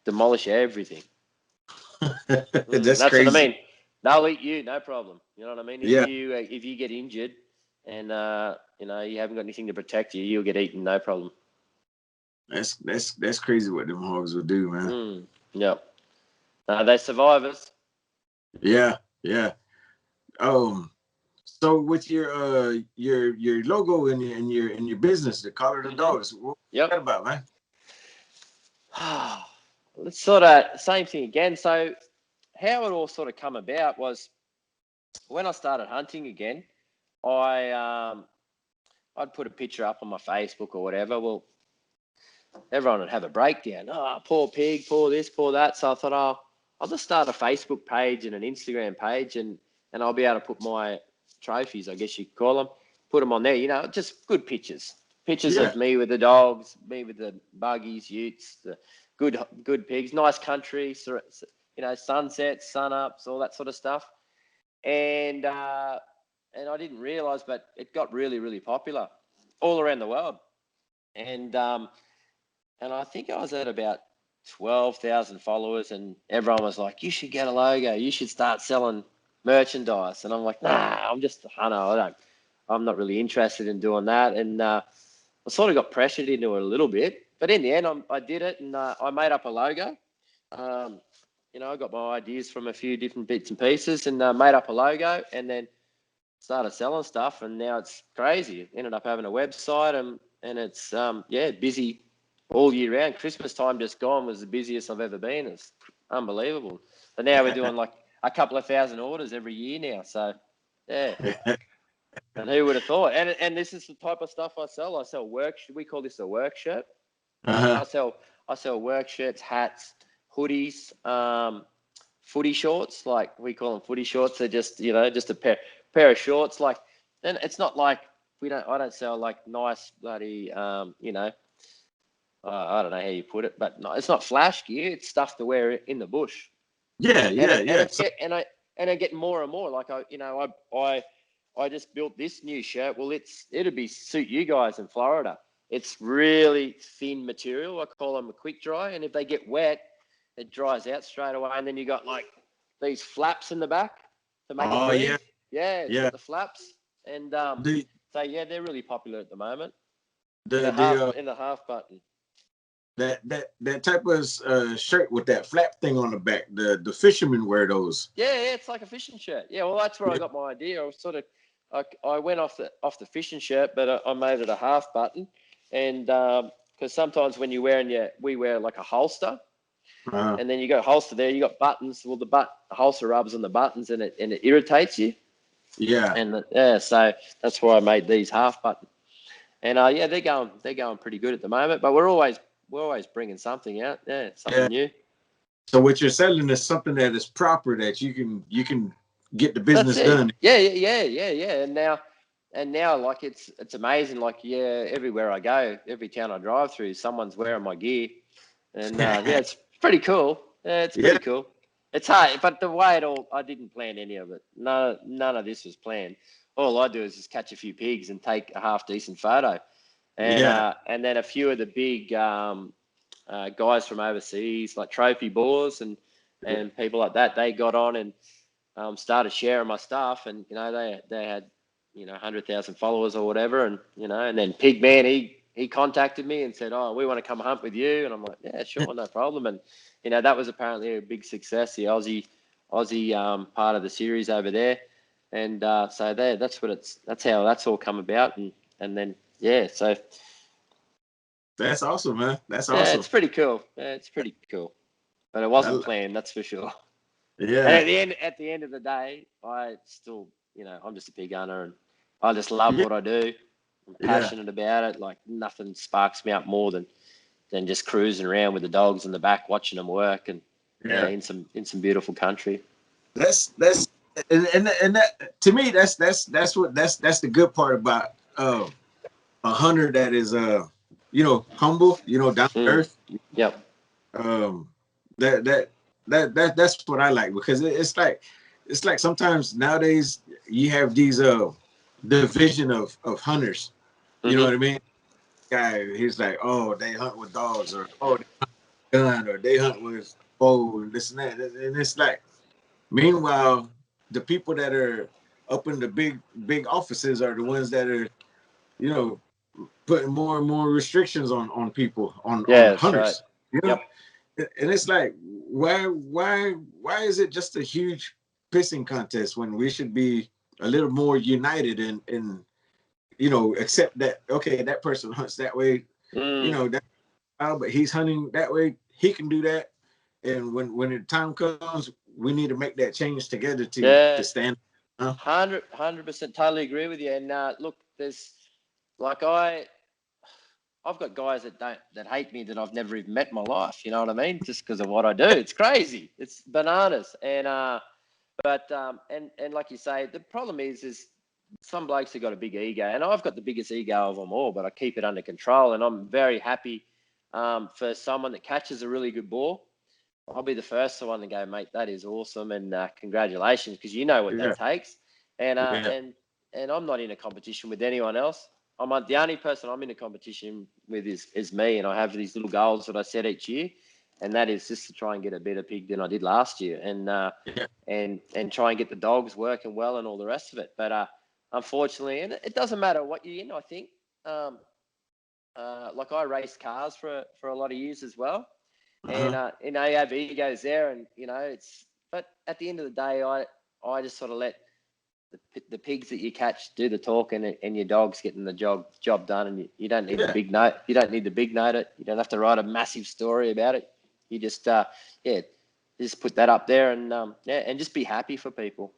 demolish everything. That's crazy. What I mean. They'll eat you, no problem. You know what I mean? If you get injured and you know you haven't got anything to protect you, you'll get eaten, no problem. That's crazy what them hogs would do, man. Yeah. They're survivors. Yeah. So with your logo and your business, the Collar the Dogs, what's that about, man? It's sort of same thing again. So how it all sort of come about was when I started hunting again, I'd put a picture up on my Facebook or whatever. Well, everyone would have a breakdown. Oh, poor pig, poor this, poor that. So I thought, I'll just start a Facebook page and an Instagram page, and I'll be able to put my trophies, I guess you could call them, put them on there. You know, just good pictures of me with the dogs, me with the buggies, utes, the good pigs, nice country, you know, sunsets, sun ups, all that sort of stuff. And I didn't realize, but it got really, really popular all around the world. And I think I was at about 12,000 followers, and everyone was like, "You should get a logo. You should start selling merchandise." And I'm like, "Nah, I'm just a hunter. I'm not really interested in doing that." And I sort of got pressured into it a little bit, but in the end, I did it, and I made up a logo. You know, I got my ideas from a few different bits and pieces, and made up a logo, and then started selling stuff. And now it's crazy. Ended up having a website, and it's busy all year round. Christmas time just gone was the busiest I've ever been. It's unbelievable. But now we're doing like a couple of thousand orders every year now. So yeah. And who would have thought? And this is the type of stuff I sell. I sell work. We call this a work shirt. I sell work shirts, hats, hoodies, footy shorts. Like we call them footy shorts. They're just, you know, just a pair of shorts. Like, and it's not like I don't sell like nice bloody, you know, I don't know how you put it, but no, it's not flash gear. It's stuff to wear in the bush. Yeah. And I get more and more. Like I just built this new shirt. Well, it'll suit you guys in Florida. It's really thin material. I call them a quick dry, and if they get wet, it dries out straight away, and then you got like these flaps in the back to make it Oh breathe. yeah, Yeah, it's yeah. got the flaps, and The so yeah, they're really popular at the moment. the In the half button. that type of shirt with that flap thing on the back. The fishermen wear those. Yeah, it's like a fishing shirt. Yeah, well, that's where I got my idea. I was sort of, I went off the fishing shirt, but I made it a half button, and because sometimes when we wear like a holster, and then you got holster there, you got buttons. Well, the holster rubs on the buttons, and it irritates you. Yeah. And so that's why I made these half button. And yeah, they're going pretty good at the moment. But we're always bringing something out. Yeah, something new. So what you're selling is something that is proper, that you can get the business That's it. done. Yeah. And now, like it's amazing. Like everywhere I go, every town I drive through, someone's wearing my gear, and yeah, it's pretty cool. Yeah, it's pretty cool. It's hard, but the way I didn't plan any of it. No, none of this was planned. All I do is just catch a few pigs and take a half decent photo, and then a few of the big guys from overseas, like trophy boars and people like that, they got on and started sharing my stuff, and they had 100,000 followers or whatever, and and then Pigman he contacted me and said, oh, we want to come hunt with you, and I'm like, yeah, sure, no problem. And that was apparently a big success, the Aussie part of the series over there, and so that's how that's all come about, and then so That's awesome, man. That's yeah, awesome. it's pretty cool. Yeah, it's pretty cool, but it wasn't planned, that's for sure. Yeah. And at the end of the day, I still, I'm just a pig hunter, and I just love what I do. I'm passionate about it. Like nothing sparks me up more than just cruising around with the dogs in the back, watching them work, and in some beautiful country. That's and that, to me, that's the good part about a hunter that is humble, down to earth. Yep. That's what I like, because it's like sometimes nowadays you have these division of hunters. You know what I mean? Guy, he's like, oh, they hunt with dogs, or oh, they hunt with gun, or they hunt with bow, and this and that. And it's like, meanwhile, the people that are up in the big offices are the ones that are, putting more and more restrictions on people, on hunters. Right. And it's like, why is it just a huge pissing contest when we should be a little more united and accept that, okay, that person hunts that way, but he's hunting that way, he can do that. And when the time comes, we need to make that change together to stand. 100% totally agree with you. And look, there's like I've got guys that hate me that I've never even met in my life. You know what I mean? Just because of what I do. It's crazy. It's bananas. And and like you say, the problem is some blokes have got a big ego, and I've got the biggest ego of them all, but I keep it under control. And I'm very happy for someone that catches a really good boar. I'll be the first one to go, mate, that is awesome, and congratulations, because you know what that takes. And and I'm not in a competition with anyone else. The only person I'm in a competition with is me, and I have these little goals that I set each year, and that is just to try and get a better pig than I did last year, and try and get the dogs working well and all the rest of it. But unfortunately, and it doesn't matter what you're in, I think. Like I raced cars for a lot of years as well. And you have egos there, and but at the end of the day, I just sort of let the pigs that you catch do the talking, and your dog's getting the job done, and you don't need the big note. You don't need the big note. You don't have to write a massive story about it. You just just put that up there, and and just be happy for people.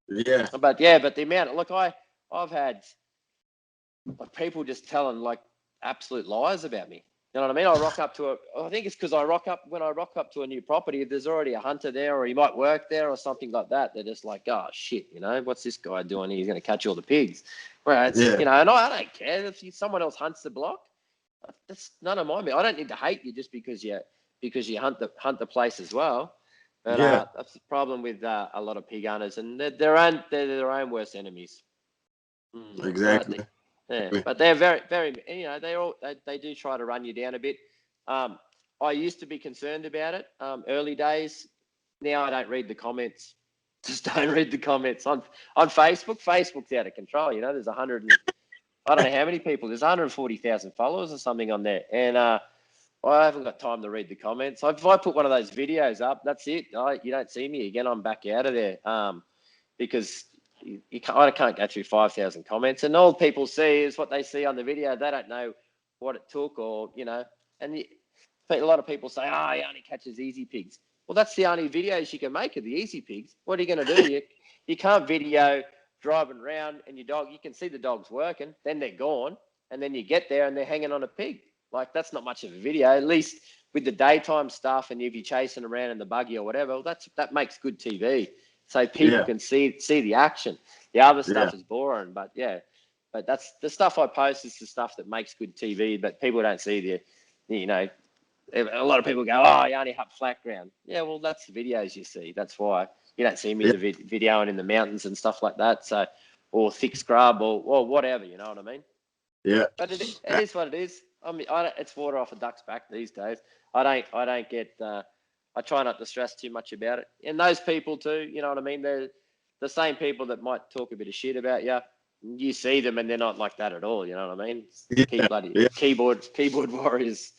But the amount, look, I've had like people just telling like absolute lies about me. You know what I mean? I think it's because when I rock up to a new property, if there's already a hunter there, or he might work there or something like that, they're just like, oh shit, what's this guy doing? He's going to catch all the pigs. Whereas, and I don't care if someone else hunts the block. That's none of my business. I don't need to hate you just because you hunt the place as well. But that's the problem with a lot of pig hunters, and they're their own worst enemies. Exactly. But they're very, very, they do try to run you down a bit. I used to be concerned about it early days. Now I don't read the comments. Just don't read the comments on Facebook. Facebook's out of control. You know, there's 100 and I don't know how many people. There's 140,000 followers or something on there, and I haven't got time to read the comments. So if I put one of those videos up, that's it. You don't see me again. I'm back out of there because I can't go through 5,000 comments, and all people see is what they see on the video. They don't know what it took, or you know. And a lot of people say, "Oh, he only catches easy pigs." Well, that's the only videos you can make of the easy pigs. What are you going to do? You can't video driving around and you can see the dogs working, then they're gone, and then you get there and they're hanging on a pig. Like, that's not much of a video. At least with the daytime stuff, and if you're chasing around in the buggy or whatever, that makes good TV. So people can see the action. The other stuff is boring, but that's the stuff I post is the stuff that makes good TV, but people don't see you know, a lot of people go, "Oh, you only have flat ground." Yeah, well, that's the videos you see. That's why you don't see me videoing in the mountains and stuff like that. So, or thick scrub or whatever. You know what I mean? Yeah. But it is what it is. I mean, it's water off a duck's back these days. I don't get. I try not to stress too much about it. And those people too. You know what I mean? They're the same people that might talk a bit of shit about you. You see them and they're not like that at all. You know what I mean? Keyboard warriors.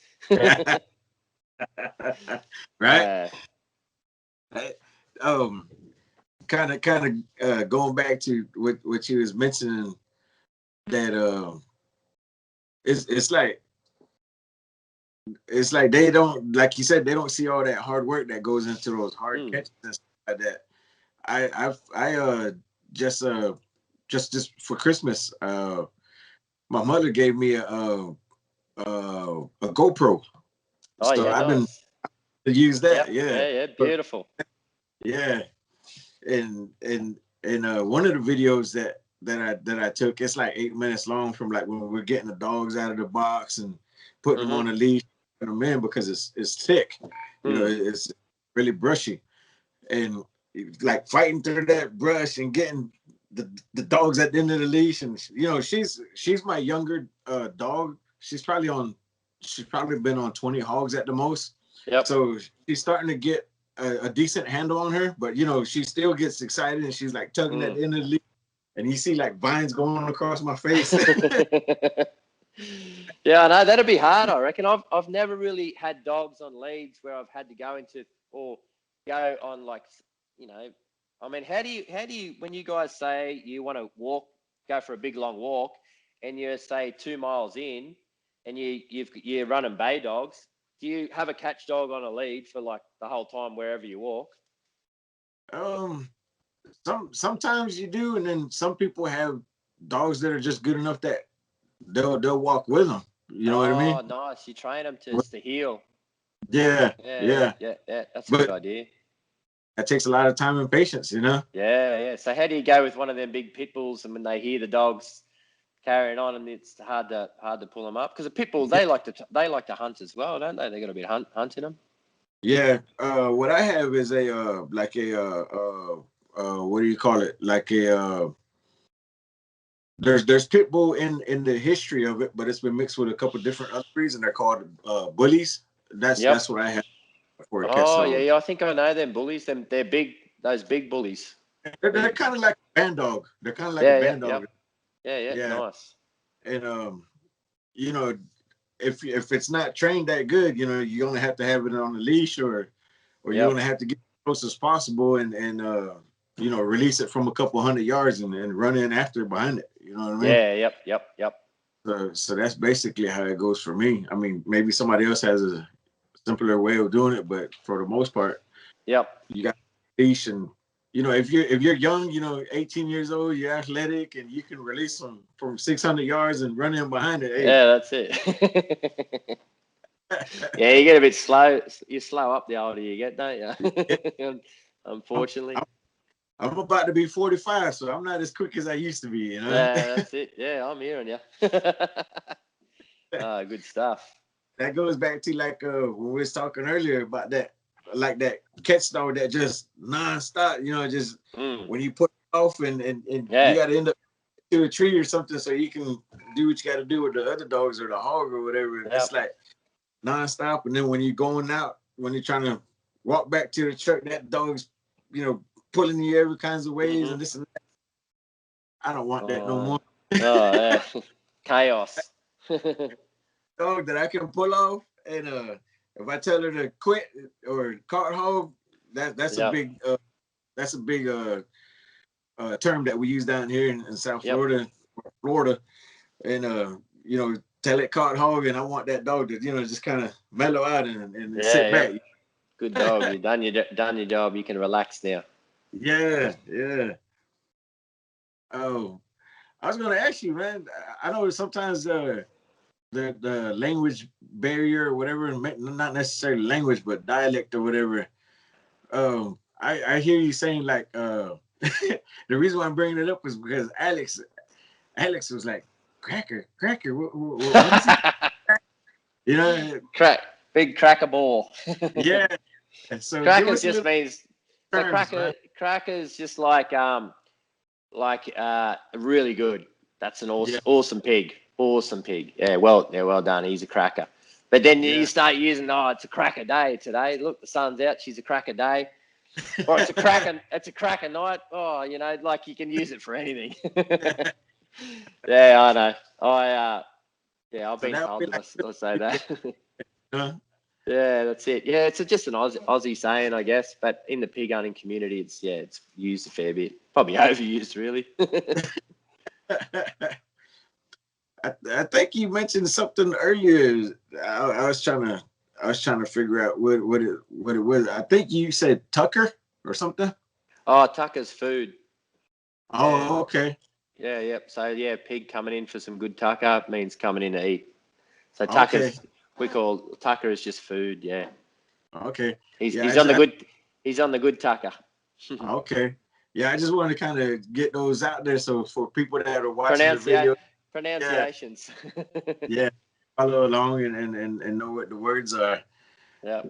Right. Kind of going back to what you was mentioning, that it's like they don't, like you said, they don't see all that hard work that goes into those hard catches and stuff like that. I just for Christmas, my mother gave me a GoPro. Oh, so yeah, I've nice. been to use that. Yeah, beautiful. Yeah, and one of the videos that I took, it's like 8 minutes long, from like when we're getting the dogs out of the box and putting them on a leash, putting them in, because it's thick, you know, it's really brushy, and like fighting through that brush and getting the dogs at the end of the leash. And you know, she's my younger dog. She's probably been on 20 hogs at the most. Yep. So she's starting to get a decent handle on her, but you know, she still gets excited and she's like tugging at the end of the leash, and you see like vines going across my face. Yeah, I know that'd be hard. I reckon. I've never really had dogs on leads where I've had to go into or go on, like, you know. I mean, how do you when you guys say you want to go for a big long walk, and you're say 2 miles in, and you're running bay dogs? Do you have a catch dog on a lead for like the whole time wherever you walk? Sometimes you do, and then some people have dogs that are just good enough that they'll walk with them. You know what I mean? Oh, nice. You train them to heel. Yeah. That's a good idea. That takes a lot of time and patience, you know? Yeah. So how do you go with one of them big pit bulls, and when they hear the dogs carrying on, and it's hard to pull them up? Because the pit bulls, they like to hunt as well, don't they? They got to be hunting them. Yeah. What I have is a like a what do you call it? Like a there's pit bull in the history of it, but it's been mixed with a couple different other breeds, and they're called bullies. That's what I have for a catch dog. Yeah. I think I know them bullies. They're big. Those big bullies. They're kind of like a band dog. They're kind of like a band dog. Yeah. Nice. And you know, if it's not trained that good, you know, you only have to have it on a leash, or you only have to get as close as possible and you know, release it from a couple 100 yards and run in after behind it. You know what I mean? Yeah. Yep. So that's basically how it goes for me. I mean, maybe somebody else has a simpler way of doing it, but for the most part, you got a leash. And you know, if you're young, you know, 18 years old, you're athletic, and you can release them from 600 yards and run in behind it. Hey. Yeah, that's it. Yeah, you get a bit slow. You slow up the older you get, don't you? Unfortunately. I'm about to be 45, so I'm not as quick as I used to be, you know? Yeah, that's it. Yeah, I'm hearing you. Good stuff. That goes back to like when we was talking earlier about that, like that catch dog that just nonstop, you know, just when you put it off and you got to end up to a tree or something so you can do what you got to do with the other dogs or the hog or whatever. It's like nonstop. And then when you're going out, when you're trying to walk back to the truck, that dog's, pulling you every kinds of ways and this and that. I don't want that no more. Yeah. Chaos. Dog that I can pull off, and if I tell her to quit or cart hog, that's a big term that we use down here in South Florida, and tell it cart hog, and I want that dog to just kind of mellow out and sit back. Good dog. You've done your job. You can relax now. Yeah. Oh, I was gonna ask you, man. I know sometimes the language barrier or whatever, not necessarily language, but dialect or whatever. I hear you saying like the reason why I'm bringing it up is because Alex was like cracker. What is it? Big cracker ball. Yeah. So crackers just means crackers just like really good. That's an awesome pig. Awesome pig. Yeah, well done. He's a cracker. But then you start using, it's a cracker day today. Look, the sun's out. She's a cracker day. Or it's a cracker night. Oh, like you can use it for anything. Yeah, I know. I've been told to say that. Yeah, that's it. Yeah, it's just an Aussie saying, I guess. But in the pig hunting community, it's used a fair bit. Probably overused, really. I think you mentioned something earlier. I was trying to figure out what it was. I think you said Tucker or something. Oh, Tucker's food. Oh, okay. Yeah, yep. So pig coming in for some good tucker means coming in to eat. So Tucker's we call Tucker is just food. Yeah. Okay. He's on the good tucker. Okay. Yeah, I just wanted to kind of get those out there, so for people that are watching the video, pronunciations. Yeah, follow along and know what the words are. Yeah.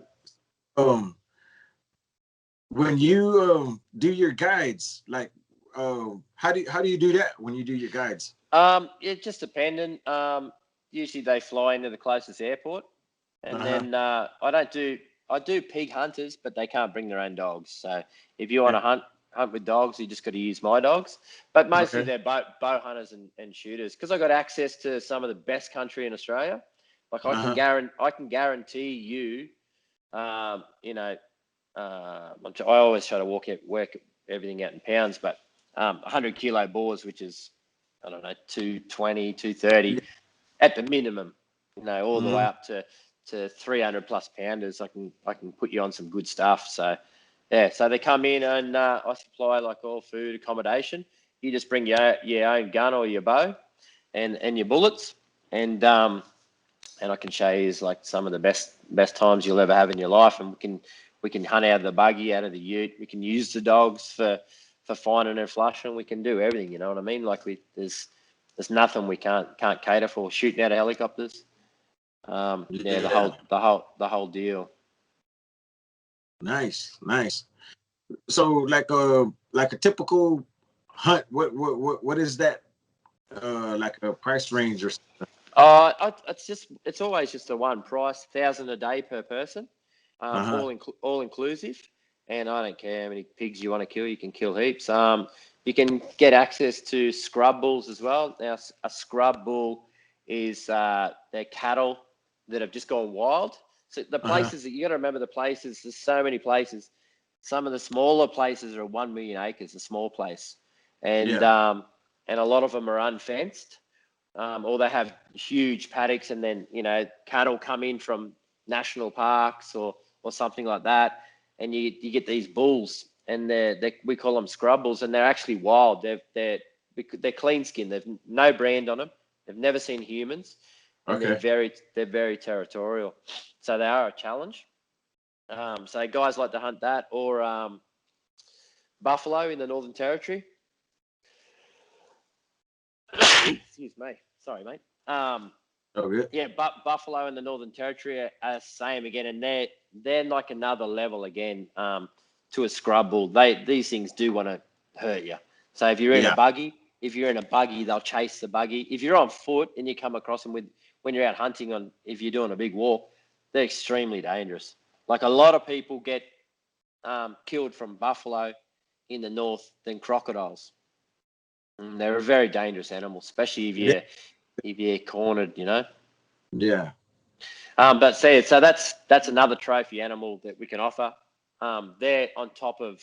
When you do your guides, like how do you do that when you do your guides? It's just dependent. Usually they fly into the closest airport, and then I do pig hunters, but they can't bring their own dogs. So if you want to hunt with dogs, you just got to use my dogs. But mostly they're bow hunters and shooters, because I got access to some of the best country in Australia. Like I can guarantee you, I always try to work everything out in pounds, but 100 kilo boars, which is, I don't know, 220, 230 at the minimum, all the way up to 300 plus pounders. I can put you on some good stuff. So so they come in and I supply like all food, accommodation. You just bring your own gun or your bow and your bullets, and I can show you like some of the best times you'll ever have in your life, and we can hunt out of the buggy, out of the ute. We can use the dogs for finding and flushing. We can do everything. You know what I mean? Like there's nothing we can't cater for. Shooting out of helicopters. The whole deal. Nice. So like a typical hunt, what is that? Like a price range or something? It's always just a one price, $1,000 a day per person, all inclusive. And I don't care how many pigs you want to kill. You can kill heaps. You can get access to scrub bulls as well. Now, a scrub bull is they're cattle that have just gone wild. So the places that you got to remember, the places, there's so many places. Some of the smaller places are 1 million acres, a small place, and a lot of them are unfenced, or they have huge paddocks, and then cattle come in from national parks or something like that, and you get these bulls, and we call them scrub bulls, and they're actually wild. They're clean skinned. They've no brand on them. They've never seen humans, and they're very territorial. So they are a challenge. So guys like to hunt that, or buffalo in the Northern Territory. Excuse me. Sorry, mate. Buffalo in the Northern Territory are same again, and they're like another level again to a scrub bull. These things do want to hurt you. So if you're in a buggy, they'll chase the buggy. If you're on foot and you come across them when you're out hunting if you're doing a big walk, they're extremely dangerous. Like a lot of people get killed from buffalo in the north than crocodiles. And they're a very dangerous animal, especially if you're cornered, you know. Yeah. But see, so that's another trophy animal that we can offer. They're on top of,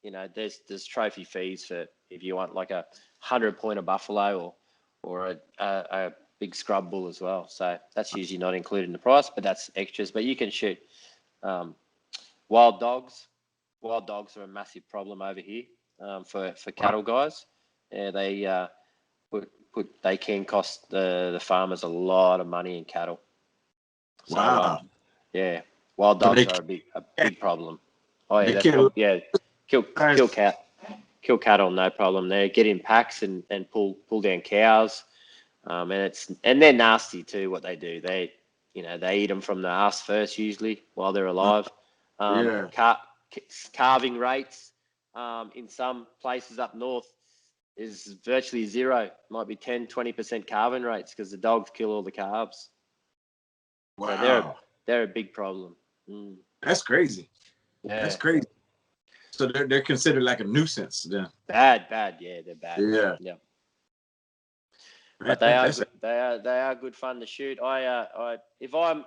you know, there's trophy fees for if you want like a 100-pointer buffalo or a big scrub bull as well. So that's usually not included in the price, but that's extras. But you can shoot wild dogs. Wild dogs are a massive problem over here for cattle guys. Yeah, they can cost the farmers a lot of money in cattle. So, Wow. yeah, wild dogs are a big problem. Oh yeah, kill cattle, no problem. They get in packs and pull down cows, and they're nasty too. What they do, they eat them from the ass first usually while they're alive. Calving rates in some places up north is virtually zero. Might be 10-20% calving rates because the dogs kill all the calves. Wow. So they're a big problem. That's crazy. Yeah. That's crazy. So they're considered like a nuisance then. Bad. Yeah, they're bad. Yeah. But they are good fun to shoot. If I'm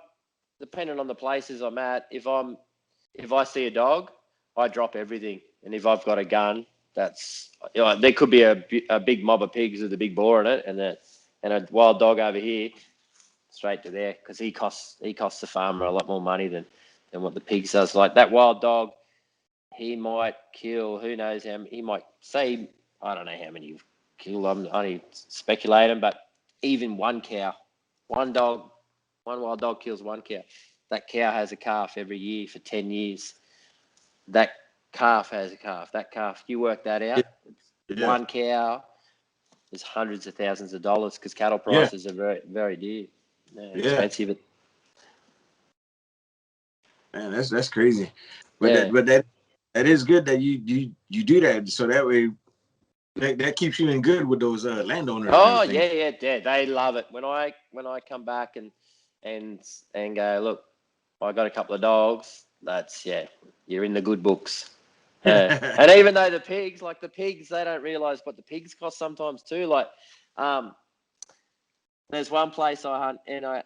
depending on the places I'm at, if I see a dog, I drop everything. And if I've got a gun, that's there could be a big mob of pigs with a big boar in it, and a wild dog over here, straight to there because he costs the farmer a lot more money than what the pigs does. Like that wild dog, he might kill, who knows how, he might say, I don't know how many you've killed. I'm only speculating, but even one wild dog kills one cow. That cow has a calf every year for 10 years. That calf has a calf. That calf, you work that out. Yeah. One cow is hundreds of thousands of dollars because cattle prices are very, very dear. Expensive. Man, that's crazy. But that is good that you do that, so that way that keeps you in good with those landowners. Oh yeah, they love it when I come back and go, look, I got a couple of dogs. You're in the good books. And even though the pigs, they don't realise what the pigs cost sometimes too. Like, there's one place I hunt and I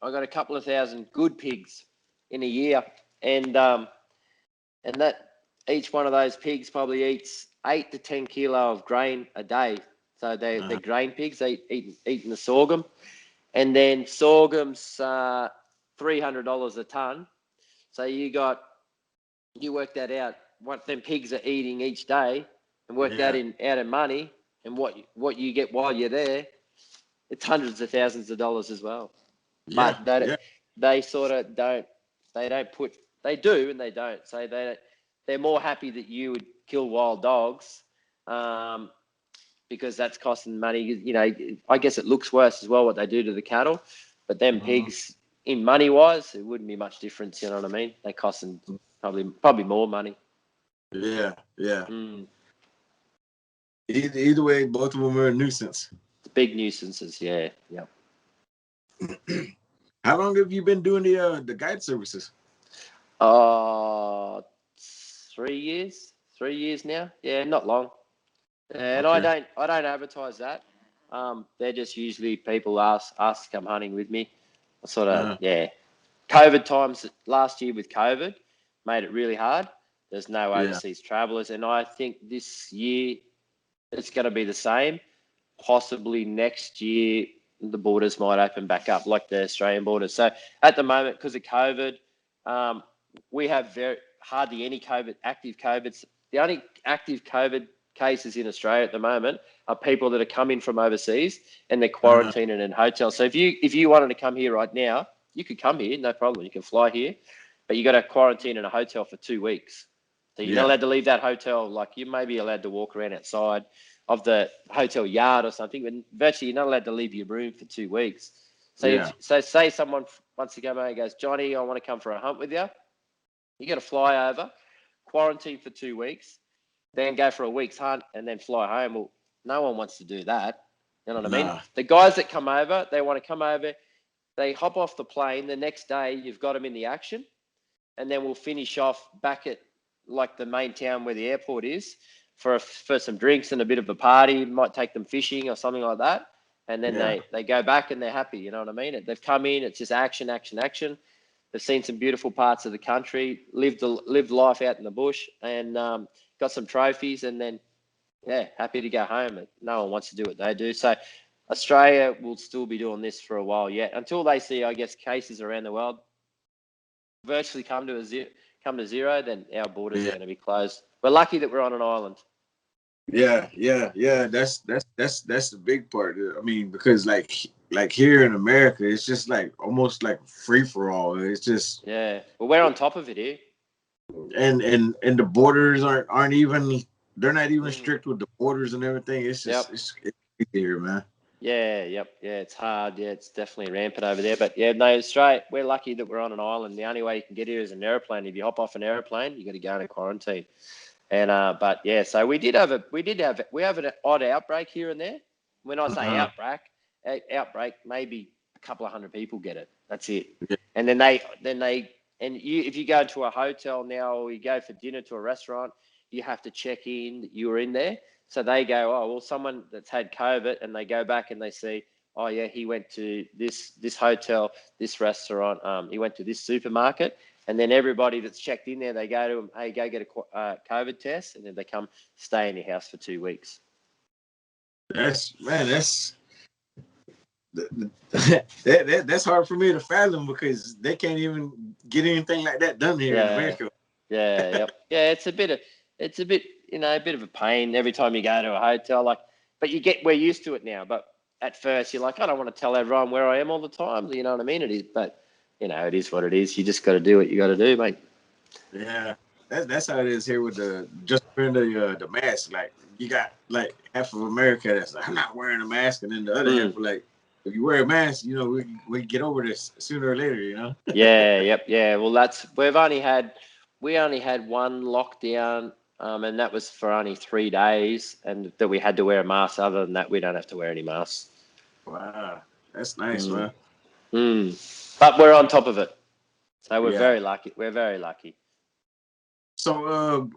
got a couple of thousand good pigs in a year, and that each one of those pigs probably eats 8 to 10 kilo of grain a day. So they're grain pigs. They eating the sorghum, and then sorghum's $300 a ton. So you work that out, what them pigs are eating each day, and work that out in money, and what you get while you're there. It's hundreds of thousands of dollars as well. But they sort of don't. They don't put. They do and they don't. So they're more happy that you would kill wild dogs, because that's costing money. You know, I guess it looks worse as well what they do to the cattle, but them pigs, in money wise, it wouldn't be much difference. You know what I mean? They cost them probably more money. Yeah. Either way, both of them are a nuisance. Big nuisances. Yeah. How long have you been doing the guide services? 3 years. 3 years now. Yeah, not long. And I don't advertise that. They're just usually people ask to come hunting with me. COVID times last year with COVID made it really hard. There's no overseas travelers, and I think this year it's going to be the same. Possibly next year the borders might open back up, like the Australian borders. So at the moment, because of COVID, we have hardly any active COVIDs. The only active COVID cases in Australia at the moment are people that are coming from overseas and they're quarantining in hotels. So if you wanted to come here right now, you could come here, no problem. You can fly here, but you got to quarantine in a hotel for 2 weeks. So you're not allowed to leave that hotel. Like, you may be allowed to walk around outside of the hotel yard or something, but virtually you're not allowed to leave your room for 2 weeks. So so say someone wants to come over and goes, Johnny, I want to come for a hunt with you. You got to fly over, quarantine for 2 weeks, then go for a week's hunt and then fly home. Well, no one wants to do that. You know what I mean? The guys that come over, they want to come over, they hop off the plane. The next day, you've got them in the action, and then we'll finish off back at like the main town where the airport is for some drinks and a bit of a party. Might take them fishing or something like that, and then they go back and they're happy. You know what I mean? They've come in. It's just action, action, action. They've seen some beautiful parts of the country, lived life out in the bush, and got some trophies, and then happy to go home. No one wants to do what they do. So Australia will still be doing this for a while yet, until they see, I guess, cases around the world virtually come to zero. Then our borders are going to be closed. We're lucky that we're on an island. Yeah. That's the big part. I mean, because like here in America, it's just like almost like free for all. It's just well, we're on top of it here, and the borders aren't even. They're not even strict with the borders and everything. It's just it's here, man. Yeah, it's hard. Yeah, it's definitely rampant over there. But yeah, no, Australia, we're lucky that we're on an island. The only way you can get here is an airplane. If you hop off an airplane, you got to go into quarantine. And but yeah, so we have an odd outbreak here and there. When I say outbreak, maybe a couple of hundred people get it. That's it. Yeah. And then if you go to a hotel now, or you go for dinner to a restaurant, you have to check in that you were in there. So they go, oh, well, someone that's had COVID, and they go back and they see, oh yeah, he went to this hotel, this restaurant, he went to this supermarket, and then everybody that's checked in there, they go to him, hey, go get a COVID test, and then they come stay in your house for 2 weeks. That's hard for me to fathom, because they can't even get anything like that done here in America. Yeah, it's a bit, a bit of a pain every time you go to a hotel. But we're used to it now. But at first, you're like, I don't want to tell everyone where I am all the time. You know what I mean? It is, but it is what it is. You just got to do what you got to do, mate. Yeah, that's how it is here with just wearing the mask. Like, you got like half of America that's like, I'm not wearing a mask, and then the other half are like, if you wear a mask, we get over this sooner or later. Yeah. Well, we only had one lockdown, and that was for only 3 days, and that we had to wear a mask. Other than that, we don't have to wear any masks. Wow, that's nice, man. But we're on top of it, so we're very lucky. We're very lucky. So,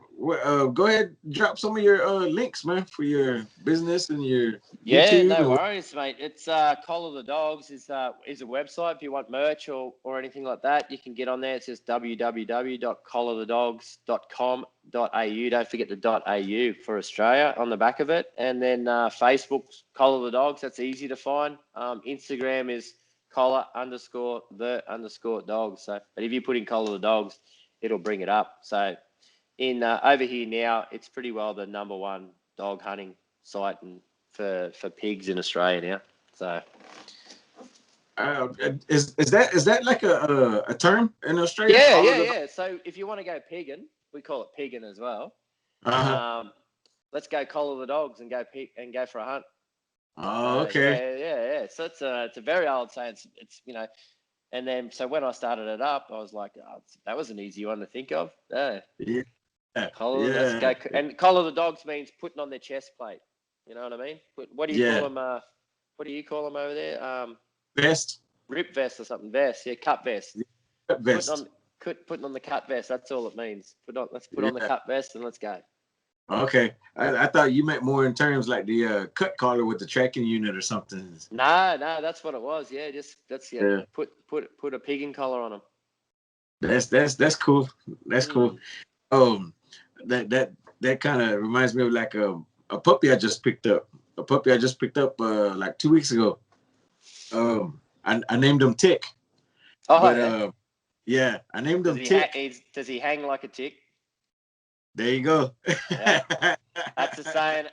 go ahead, drop some of your links, man, for your business and your YouTube. No worries, mate. It's Collar the Dogs is a website. If you want merch or anything like that, you can get on there. It's just www.collarthedogs.com.au. Don't forget the .au for Australia on the back of it. And then Facebook's Collar the Dogs. That's easy to find. Instagram is collar_the_dogs. So, but if you put in Collar the Dogs, it'll bring it up. So over here now, it's pretty well the #1 dog hunting site and for pigs in Australia now. So is that like a term in Australia? Yeah. So if you want to go pigging, we call it pigging as well. Let's go collar the dogs and go for a hunt. Oh, okay. Yeah. So it's a very old saying. It's and then so when I started it up, I was like, that was an easy one to think of. Let's go. And collar the dogs means putting on their chest plate. You know what I mean? What do you call them? What do you call them over there? Vest. Rip vest or something. Vest. Yeah, cut vest. Cut vest. Putting on the cut vest. That's all it means. Let's put on the cut vest and let's go. Okay, I thought you meant more in terms like the cut collar with the tracking unit or something. No, that's what it was. Yeah, put a pigging collar on them. That's cool. That's cool. That kind of reminds me of like a puppy I just picked up. Like 2 weeks ago. I named him Tick. I named him Tick. Does he hang like a tick? There you go. Yeah. That's a saying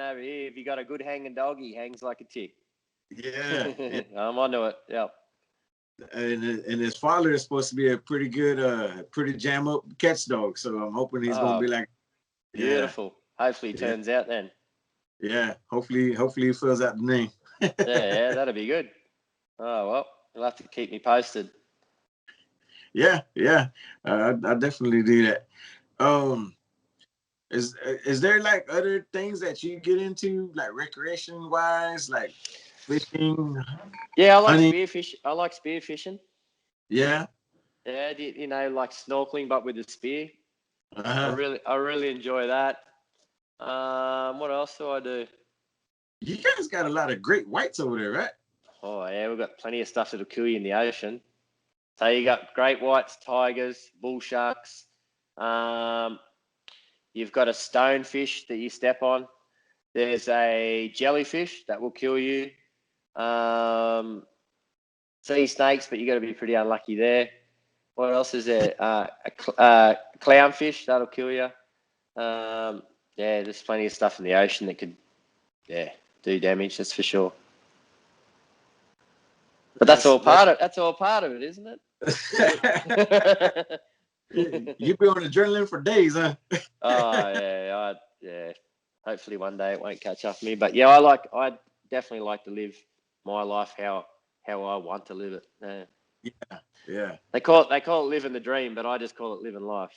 over here. If you got a good hanging dog, he hangs like a tick. Yeah. I'm onto it. Yeah. And his father is supposed to be a pretty good, pretty jam up catch dog. So I'm hoping he's gonna be like beautiful. Hopefully he turns out then. Yeah. Hopefully he fills out the name. yeah, that'd be good. Oh well, you'll have to keep me posted. Yeah. I definitely do that. Is there like other things that you get into, like recreation wise, like fishing. Yeah, I like hunting. spearfish. I like spearfishing. Yeah. Yeah, like snorkeling but with a spear. I Uh-huh. really enjoy that. What else do I do? You guys got a lot of great whites over there, right? Oh yeah, we've got plenty of stuff that'll kill you in the ocean. So you got great whites, tigers, bull sharks. You've got a stonefish that you step on. There's a jellyfish that will kill you. Sea snakes, but you got to be pretty unlucky there. What else is there? A clownfish that'll kill you. Yeah, there's plenty of stuff in the ocean that could, do damage. That's for sure. But that's all part of it, isn't it? You've been on adrenaline for days, huh? Oh yeah. Hopefully one day it won't catch up with me. But yeah, I definitely like to live my life how I want to live it. Yeah. They call it living the dream, but I just call it living life.